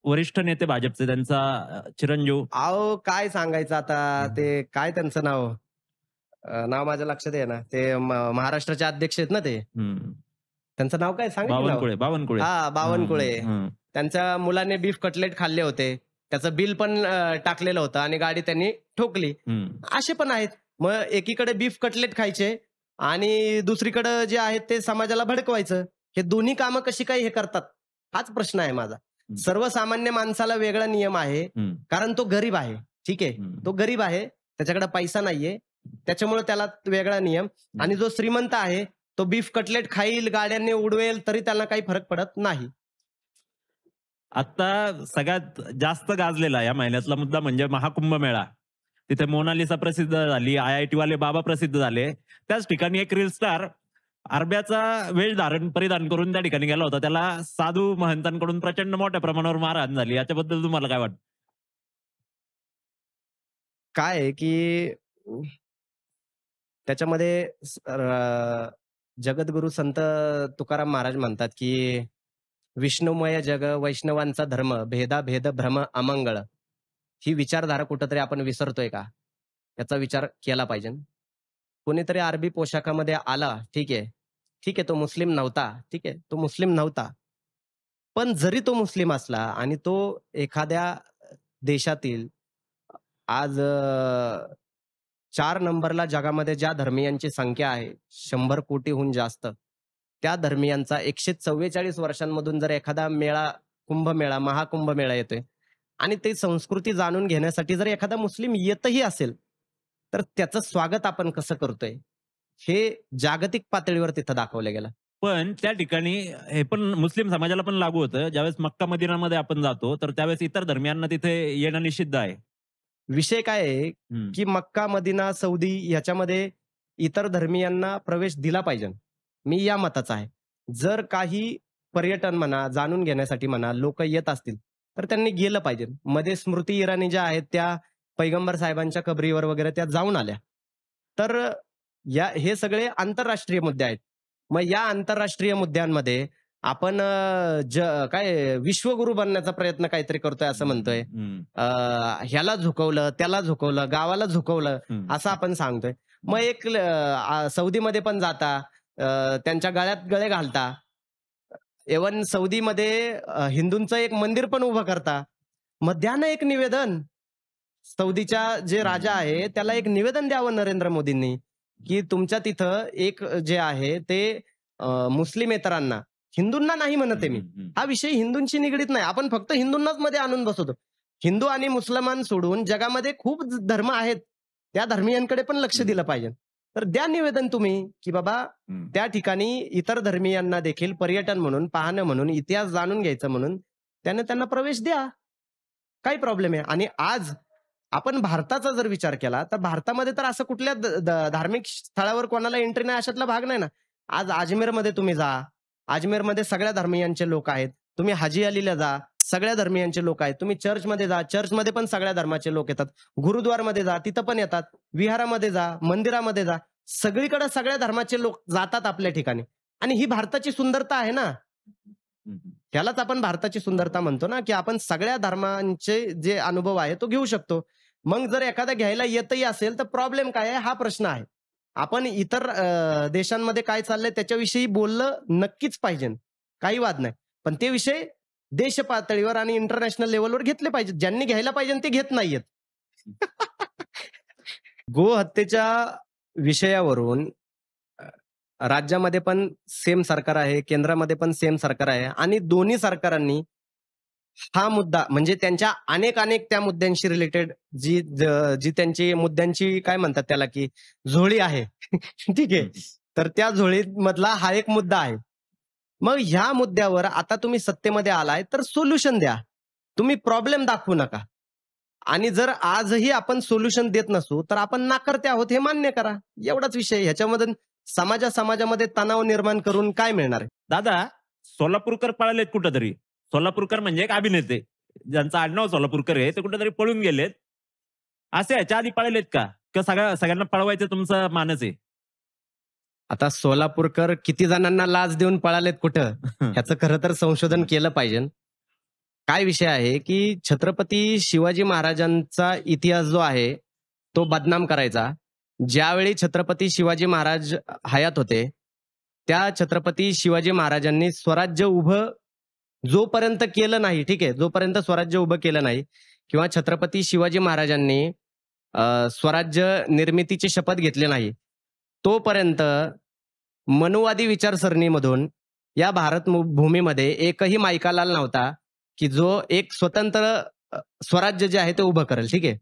वरिष्ठ नेते भाजपचे त्यांचा चिरंजीव. अहो, काय सांगायचं आता ते काय त्यांचं नाव? नाव माझ्या लक्षात येईना. ते महाराष्ट्राचे अध्यक्ष आहेत ना ते. हं. त्यांचं नाव काय सांगा की नाव? बावनकुळे, बावनकुळे. हां, हं, बावनकुळे. हं, हं. त्यांच्या मुलाने बीफ कटलेट खाल्ले होते. त्याचं बिल पण टाकलेलं होतं आणि गाडी त्यांनी ठोकली. हं. असे पण आहेत. मग एकीकडे बीफ कटलेट खायचे आणि दुसरीकडे जे आहे ते समाजाला भडकवायचं. हे दोन्ही कामं कशी काय हे करतात? हाच प्रश्न आहे माझा. हं. सर्वसामान्य माणसाला वेगळा नियम आहे. हं. कारण तो गरीब आहे. ठीक आहे. हं. तो गरीब आहे. त्याच्याकडे पैसा नाहीये. त्याच्यामुळे त्याला वेगळा नियम आणि जो श्रीमंत आहे तो बीफ कटलेट खाईल, गाड्यांनी उडवेल तरी त्याला काही फरक पडत नाही. आता सगळ्यात जास्त गाजलेला या महिन्यातला मुद्दा म्हणजे महाकुंभ मेळा. तिथे मोनालिसा प्रसिद्ध झाली, IIT वाले बाबा प्रसिद्ध झाले. त्याच ठिकाणी एक रील स्टार अरब्याचा वेश परिधान करून त्या ठिकाणी गेला होता. त्याला साधू महंतांकडून प्रचंड मोठ्या प्रमाणावर मारहाण झाली. याच्याबद्दल तुम्हाला काय वाटतं? काय आहे की त्याच्यामध्ये जगद्गुरु संत तुकाराम महाराज म्हणतात, की "विष्णुमय जग वैष्णवांचा धर्म, भेदाभेद भ्रम अमंगळ." ही विचारधारा कुठेतरी आपण विसरतोय का? याचा विचार केला पाहिजे. कोणीतरी अरबी पोशाखामध्ये आला, ठीक आहे. ठीक आहे, तो मुस्लिम नव्हता. ठीक आहे, तो मुस्लिम नव्हता. पण जरी तो मुस्लिम असला आणि तो एखाद्या देशातील आज 4 नंबरला जगामध्ये ज्या धर्मियांची संख्या आहे, 100 कोटीहून जास्त. त्या धर्मियांचा 144 वर्षांमधून जर एखादा मेळा, कुंभमेळा, महाकुंभमेळा येतोय आणि ती संस्कृती जाणून घेण्यासाठी जर एखादा मुस्लिम येतही असेल, तर त्याचं स्वागत आपण कसं करतोय, हे जागतिक पातळीवर तिथं दाखवलं गेलं. पण त्या ठिकाणी हे पण मुस्लिम समाजाला पण लागू होतं. ज्यावेळेस मक्का मदिनामध्ये आपण जातो, तर त्यावेळेस इतर धर्मियांना तिथे येणं निषिद्ध आहे. विषय काय आहे, हं. की मक्का, मदिना, सौदी ह्याच्यामध्ये इतर धर्मियांना प्रवेश दिला पाहिजे. मी या मताचा आहे. जर काही पर्यटन म्हणा, जाणून घेण्यासाठी म्हणा, लोकं येत असतील, तर त्यांनी गेलं पाहिजे. मध्ये स्मृती इराणी ज्या आहेत, त्या पैगंबर साहेबांच्या कबरीवर वगैरे त्या जाऊन आल्या. तर हे सगळे आंतरराष्ट्रीय मुद्दे आहेत. मग या आंतरराष्ट्रीय मुद्द्यांमध्ये आपण काय विश्वगुरू बनण्याचा प्रयत्न काहीतरी करतोय असं म्हणतोय. हं, अ, ह्याला झुकवलं, त्याला झुकवलं, गावाला झुकवलं, हं. असं आपण सांगतोय. मग एक सौदीमध्ये पण जाता, त्यांच्या गळ्यात गळे घालता. इव्हन सौदीमध्ये हिंदूंचं एक मंदिर पण उभं करता. मग द्या ना एक निवेदन. सौदीच्या जे राजा आहे, त्याला एक निवेदन द्यावं नरेंद्र मोदींनी, की तुमच्या तिथं एक जे आहे ते मुस्लिमेतरांना, हिंदूंना नाही म्हणत आहे मी. हं, हं. हा विषय हिंदूंशी निगडीत नाही. आपण फक्त हिंदूंनाच मध्ये आणून बसवतो. हिंदू आणि मुसलमान सोडून जगामध्ये खूप धर्म आहेत. त्या धर्मियांकडे पण लक्ष दिलं पाहिजे. तर द्या निवेदन तुम्ही, की बाबा हं. त्या ठिकाणी इतर धर्मियांना देखील पर्यटन म्हणून, पाहणं म्हणून, इतिहास जाणून घ्यायचं म्हणून त्यांना प्रवेश द्या. काही प्रॉब्लेम आहे. आणि आज आपण भारताचा जर विचार केला, तर भारतामध्ये तर असं कुठल्या धार्मिक स्थळावर कोणाला एंट्री नाही अशातला भाग नाही ना. आज अजमेरमध्ये तुम्ही जा. अजमेरमध्ये सगळ्या धर्मियांचे लोक आहेत. तुम्ही हाजी अलीला जा. सगळ्या धर्मियांचे लोक आहेत. तुम्ही चर्चमध्ये जा. चर्चमध्ये पण सगळ्या धर्माचे लोक येतात. गुरुद्वारमध्ये जा. तिथं पण येतात. विहारामध्ये जा. मंदिरामध्ये जा. सगळीकडे सगळ्या धर्माचे लोक जातात आपल्या ठिकाणी. आणि ही भारताची सुंदरता आहे ना. हं, ह्यालाच आपण भारताची सुंदरता म्हणतो ना, की आपण सगळ्या धर्मांचे जे अनुभव आहे तो घेऊ शकतो. मग जर एखादा घ्यायला येतही असेल, तर प्रॉब्लेम काय आहे हा प्रश्न आहे. आपण इतर देशांमध्ये काय चाललंय त्याच्याविषयी बोललं नक्कीच पाहिजे. काही वाद नाही. पण ते विषय देश पातळीवर आणि इंटरनॅशनल लेव्हलवर घेतले पाहिजेत. ज्यांनी घ्यायला पाहिजे ते घेत नाहीयेत. गोहत्येच्या विषयावरून राज्यामध्ये पण सेम सरकार आहे, केंद्रामध्ये पण सेम सरकार आहे आणि दोन्ही सरकारांनी हा मुद्दा म्हणजे त्यांच्या अनेक त्या मुद्द्यांशी रिलेटेड जी त्यांची मुद्द्यांची काय म्हणतात त्याला, की झोळी आहे. ठीक आहे. हं. तर त्या झोळीमधला हा एक मुद्दा आहे. मग ह्या मुद्द्यावर आता तुम्ही सत्तेमध्ये आलाय, तर सोल्युशन द्या. तुम्ही प्रॉब्लेम दाखवू नका. आणि जर आजही आपण सोल्युशन देत नसू, तर आपण नाकर्ते आहोत हे मान्य करा. एवढाच विषय. ह्याच्यामध्ये समाजामध्ये तणाव निर्माण करून काय मिळणार आहे? दादा, सोलापूरकर पळालेत कुठेतरी. सोलापूरकर म्हणजे एक अभिनेते. ज्यांचं आडनाव सोलापूरकर आहे, ते कुठेतरी पळून गेलेत. असे ह्याच्या आधी पळालेत का? का सगळ्यांना पळवायचं तुमचं मानस आहे? आता सोलापूरकर किती जणांना लाच देऊन पळालेत कुठं? ह्याचं खरं तर संशोधन केलं पाहिजे. काय विषय आहे, की छत्रपती शिवाजी महाराजांचा इतिहास जो आहे, तो बदनाम करायचा. ज्यावेळी छत्रपती शिवाजी महाराज हयात होते, त्या छत्रपती शिवाजी महाराजांनी स्वराज्य उभं जोपर्यंत केलं नाही, ठीक आहे. जोपर्यंत स्वराज्य उभं केलं नाही किंवा छत्रपती शिवाजी महाराजांनी स्वराज्य निर्मितीची शपथ घेतली नाही, तोपर्यंत मनुवादी विचारसरणीमधून या भूमीमध्ये एकही मायकालाल नव्हता, की जो एक स्वतंत्र स्वराज्य जे आहे ते उभं करेल. ठीक आहे.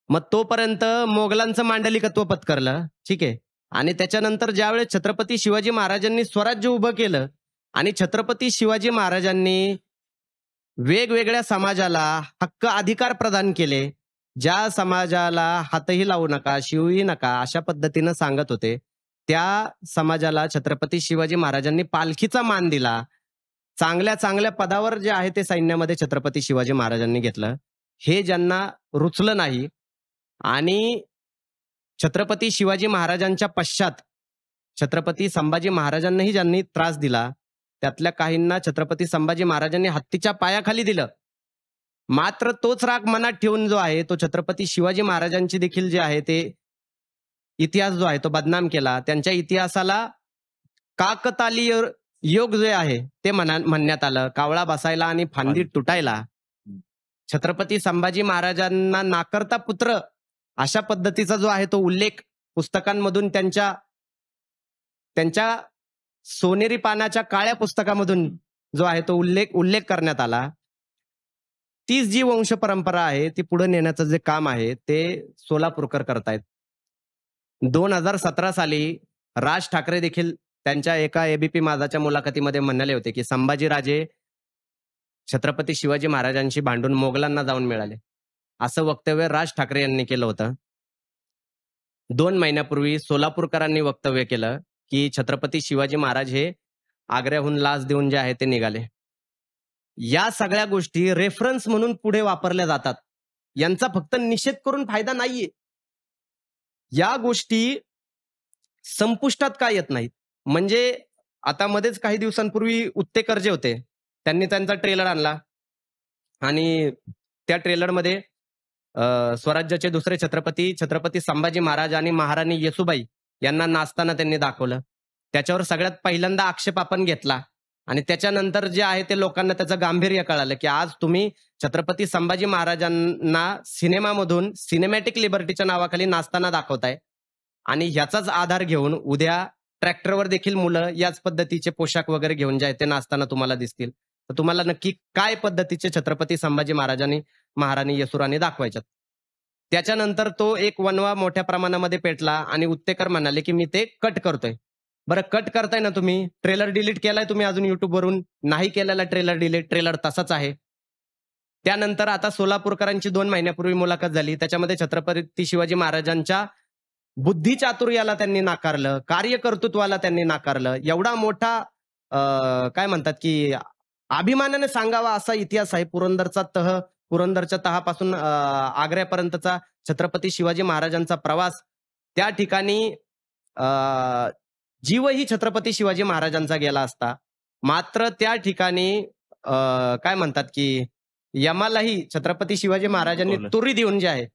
मग तोपर्यंत मोगलांचं मांडलिकत्व पत्करलं. ठीक आहे. आणि त्याच्यानंतर ज्यावेळेस छत्रपती शिवाजी महाराजांनी स्वराज्य उभं केलं आणि छत्रपती शिवाजी महाराजांनी वेगवेगळ्या समाजाला हक्क अधिकार प्रदान केले. ज्या समाजाला हातही लावू नका, शिवूही नका अशा पद्धतीनं सांगत होते. त्या समाजाला छत्रपती शिवाजी महाराजांनी पालखीचा मान दिला. चांगल्या पदावर जे आहे ते सैन्यामध्ये छत्रपती शिवाजी महाराजांनी घेतलं. हे ज्यांना रुचलं नाही आणि छत्रपती शिवाजी महाराजांच्या पश्चात छत्रपती संभाजी महाराजांनाही ज्यांनी त्रास दिला, त्यातल्या काहींना छत्रपती संभाजी महाराजांनी हत्तीच्या पायाखाली दिलं. मात्र तोच राग मनात ठेवून जो आहे, तो छत्रपती शिवाजी महाराजांची देखील जे आहे ते इतिहास जो आहे तो बदनाम केला. त्यांच्या इतिहासाला काकतालीय योग जे आहे ते म्हणण्यात आलं. कावळा बसायला आणि फांदी तुटायला. छत्रपती संभाजी महाराजांना नाकर्ता पुत्र अशा पद्धतीचा जो आहे तो उल्लेख पुस्तकांमधून त्यांच्या त्यांच्या सोनेरी पानाच्या काळ्या पुस्तकामधून जो आहे तो उल्लेख करण्यात आला. तीच जी वंश परंपरा आहे ती पुढे नेण्याचं जे काम आहे ते सोलापूरकर करतायत. 2017 साली राज ठाकरे देखील त्यांच्या एका एबीपी माझाच्या मुलाखतीमध्ये म्हणाले होते, की संभाजीराजे छत्रपती शिवाजी महाराजांशी भांडून मोगलांना जाऊन मिळाले. असं वक्तव्य राज ठाकरे यांनी केलं होतं. 2 महिन्यापूर्वी सोलापूरकरांनी वक्तव्य केलं, की छत्रपती शिवाजी महाराज हे आग्र्याहून लाच देऊन जे आहे ते निघाले. या सगळ्या गोष्टी रेफरन्स म्हणून पुढे वापरल्या जातात. यांचा फक्त निषेध करून फायदा नाहीये. या गोष्टी संपुष्टात का येत नाहीत? म्हणजे आता मध्येच काही दिवसांपूर्वी उत्तेकर जे होते, त्यांनी त्यांचा ट्रेलर आणला आणि त्या ट्रेलरमध्ये स्वराज्याचे दुसरे छत्रपती संभाजी महाराज आणि महाराणी येसूबाई यांना नाचताना त्यांनी दाखवलं. त्याच्यावर सगळ्यात पहिल्यांदा आक्षेप आपण घेतला आणि त्याच्यानंतर जे आहे ते लोकांना त्याचं गांभीर्य कळालं, की आज तुम्ही छत्रपती संभाजी महाराजांना सिनेमामधून सिनेमॅटिक लिबर्टीच्या नावाखाली नाचताना दाखवताय आणि ह्याचाच आधार घेऊन उद्या ट्रॅक्टरवर देखील मुलं याच पद्धतीचे पोशाख वगैरे घेऊन जे आहेत ते नाचताना तुम्हाला दिसतील. तर तुम्हाला नक्की काय पद्धतीचे छत्रपती संभाजी महाराजांनी महाराणी येसुराणी दाखवायच्यात? त्याच्यानंतर तो एक वणवा मोठ्या प्रमाणामध्ये पेटला आणि उत्तेकर म्हणाले, की मी ते कट करतोय. बरं कट करताय ना तुम्ही, ट्रेलर डिलीट केलाय तुम्ही अजून YouTubeवरून? नाही केलेला ट्रेलर डिलीट, ट्रेलर तसाच आहे. त्यानंतर आता सोलापूरकरांची 2 महिन्यापूर्वी मुलाखत झाली. त्याच्यामध्ये छत्रपती शिवाजी महाराजांच्या बुद्धिचातुर्याला त्यांनी नाकारलं, कार्यकर्तृत्वाला त्यांनी नाकारलं. एवढा मोठा काय म्हणतात, की अभिमानाने सांगावा असा इतिहास आहे पुरंदरच्या तहापासून आग्र्यापर्यंतचा छत्रपती शिवाजी महाराजांचा प्रवास. त्या ठिकाणी जीवही छत्रपती शिवाजी महाराजांचा गेला असता. मात्र त्या ठिकाणी काय म्हणतात, की यमालाही छत्रपती शिवाजी महाराजांनी तुरी देऊन जे आहे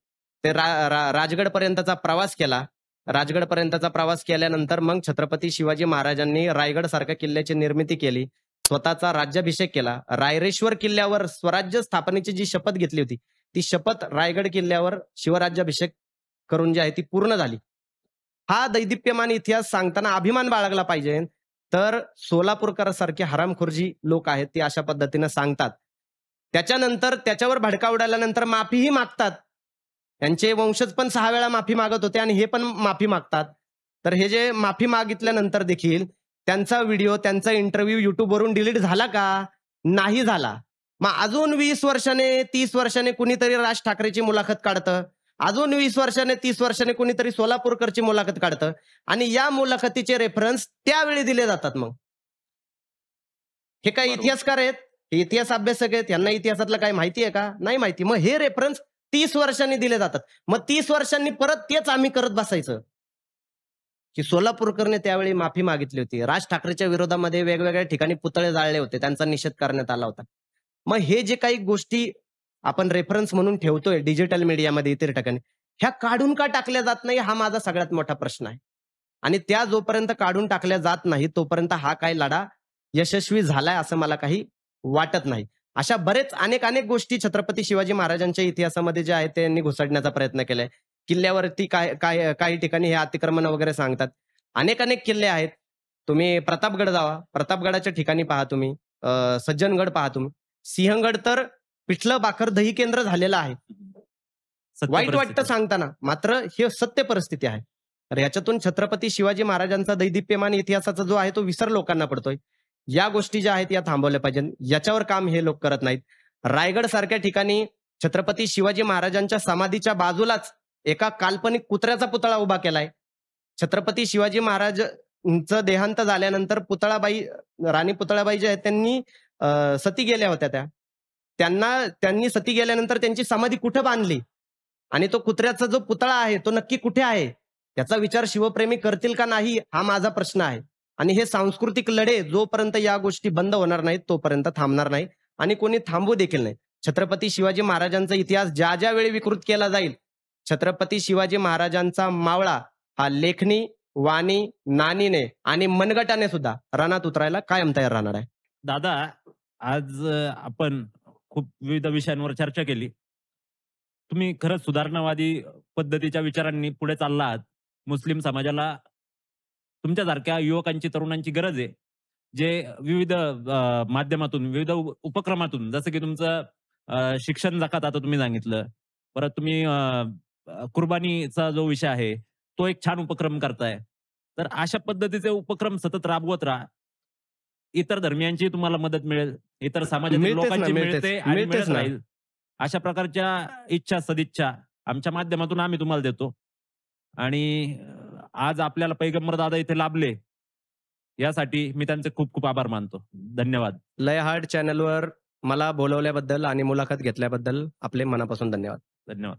ते राजगडपर्यंतचा प्रवास केला. राजगडपर्यंतचा प्रवास केल्यानंतर मग छत्रपती शिवाजी महाराजांनी रायगड सारख्या किल्ल्याची निर्मिती केली. स्वतःचा राज्याभिषेक केला. रायरेश्वर किल्ल्यावर स्वराज्य स्थापनेची जी शपथ घेतली होती, ती शपथ रायगड किल्ल्यावर शिवराज्याभिषेक करून जी आहे ती पूर्ण झाली. हा दैदिप्यमान इतिहास सांगताना अभिमान बाळगला पाहिजे. तर सोलापूरकरांसारखे हरामखोरजी लोक आहेत ते अशा पद्धतीनं सांगतात. त्याच्यानंतर त्याच्यावर भडका उडाल्यानंतर माफीही मागतात. त्यांचे वंशज पण 6 वेळा माफी मागत होते आणि हे पण माफी मागतात. तर हे जे माफी मागितल्यानंतर देखील त्यांचा व्हिडिओ, त्यांचा इंटरव्ह्यू YouTubeवरून डिलीट झाला का? नाही झाला. मग अजून 20 वर्षाने 30 वर्षाने कुणीतरी राज ठाकरेची मुलाखत काढतं. अजून 20 वर्षाने 30 वर्षाने कुणीतरी सोलापूरकरची मुलाखत काढतं आणि या मुलाखतीचे रेफरन्स त्यावेळी दिले जातात. मग हे काय इतिहासकार आहेत? हे इतिहास अभ्यासक आहेत? यांना इतिहासातलं काय माहिती आहे का? नाही माहिती. मग हे रेफरन्स 30 वर्षांनी दिले जातात. मग 30 वर्षांनी परत तेच आम्ही करत बसायचं, की सोलापूरकरने त्यावेळी माफी मागितली होती. राज ठाकरेच्या विरोधामध्ये वेगवेगळ्या ठिकाणी पुतळे जाळले होते. त्यांचा निषेध करण्यात आला होता. मग हे जे काही गोष्टी आपण रेफरन्स म्हणून ठेवतोय डिजिटल मीडियामध्ये इतर ठिकाणी, ह्या काढून का टाकल्या जात नाही? हा माझा सगळ्यात मोठा प्रश्न आहे. आणि त्या जोपर्यंत काढून टाकल्या जात नाही तोपर्यंत हा काही लढा यशस्वी झालाय असं मला काही वाटत नाही. अशा अनेक गोष्टी छत्रपती शिवाजी महाराजांच्या इतिहासामध्ये जे आहे त्यांनी घुसडण्याचा प्रयत्न केलाय. किल्ल्यावरती काही ठिकाणी हे अतिक्रमण वगैरे सांगतात. अनेक किल्ले आहेत. तुम्ही प्रतापगड जावा. प्रतापगडाच्या ठिकाणी पहा तुम्ही. सज्जनगड पहा तुम्ही. सिंहगड तर पिठलं भाकर दही केंद्र झालेलं आहे. वाईट वाटतं सांगताना, मात्र हे सत्य परिस्थिती आहे. तर ह्याच्यातून छत्रपती शिवाजी महाराजांचा दैदिप्यमान इतिहासाचा जो आहे तो विसर लोकांना पडतोय. या गोष्टी ज्या आहेत या थांबवल्या पाहिजेत. याच्यावर काम हे लोक करत नाहीत. रायगड सारख्या ठिकाणी छत्रपती शिवाजी महाराजांच्या समाधीच्या बाजूलाच एका काल्पनिक कुत्र्याचा पुतळा उभा केलाय. छत्रपती शिवाजी महाराजांचं देहांत झाल्यानंतर राणी पुतळाबाई जे आहेत त्यांनी सती गेल्या होत्या. त्यांनी सती गेल्यानंतर त्यांची समाधी कुठे बांधली आणि तो कुत्र्याचा जो पुतळा आहे तो नक्की कुठे आहे याचा विचार शिवप्रेमी करतील का नाही हा माझा प्रश्न आहे. आणि हे सांस्कृतिक लढे जोपर्यंत या गोष्टी बंद होणार नाहीत तोपर्यंत थांबणार नाही आणि कोणी थांबू देखील नाही. छत्रपती शिवाजी महाराजांचा इतिहास ज्या वेळी विकृत केला जाईल, छत्रपती शिवाजी महाराजांचा मावळा हा लेखणी, वाणी, नानीने आणि मनगटाने सुद्धा रणात उतरायला कायम तयार राहणार आहे. दादा, आज आपण खूप विविध विषयांवर चर्चा केली. तुम्ही खरंच सुधारणावादी पद्धतीच्या विचारांनी पुढे चालला आहात. मुस्लिम समाजाला तुमच्यासारख्या युवकांची, तरुणांची गरज आहे. जे विविध माध्यमातून, विविध उपक्रमातून जसं की तुमचं शिक्षण जकात आता तुम्ही सांगितलं. परत तुम्ही कुर्बानीचा जो विषय आहे, तो एक छान उपक्रम करताय. तर अशा पद्धतीचे उपक्रम सतत राबवत राहा. इतर धर्मियांची तुम्हाला मदत मिळेल. इतर समाजातील मिळतेच ना, लोकांची मिळतेच. मिळते आणि मिळतेच मिळत ना. राहील. अशा प्रकारच्या इच्छा, सदिच्छा आमच्या माध्यमातून आम्ही तुम्हाला देतो. आणि आज आपल्याला पैगंबर दादा इथे लाभले, यासाठी मी त्यांचे खूप खूप आभार मानतो. धन्यवाद. लय हार्ड चॅनलवर मला बोलवल्याबद्दल आणि मुलाखत घेतल्याबद्दल आपले मनापासून धन्यवाद. धन्यवाद.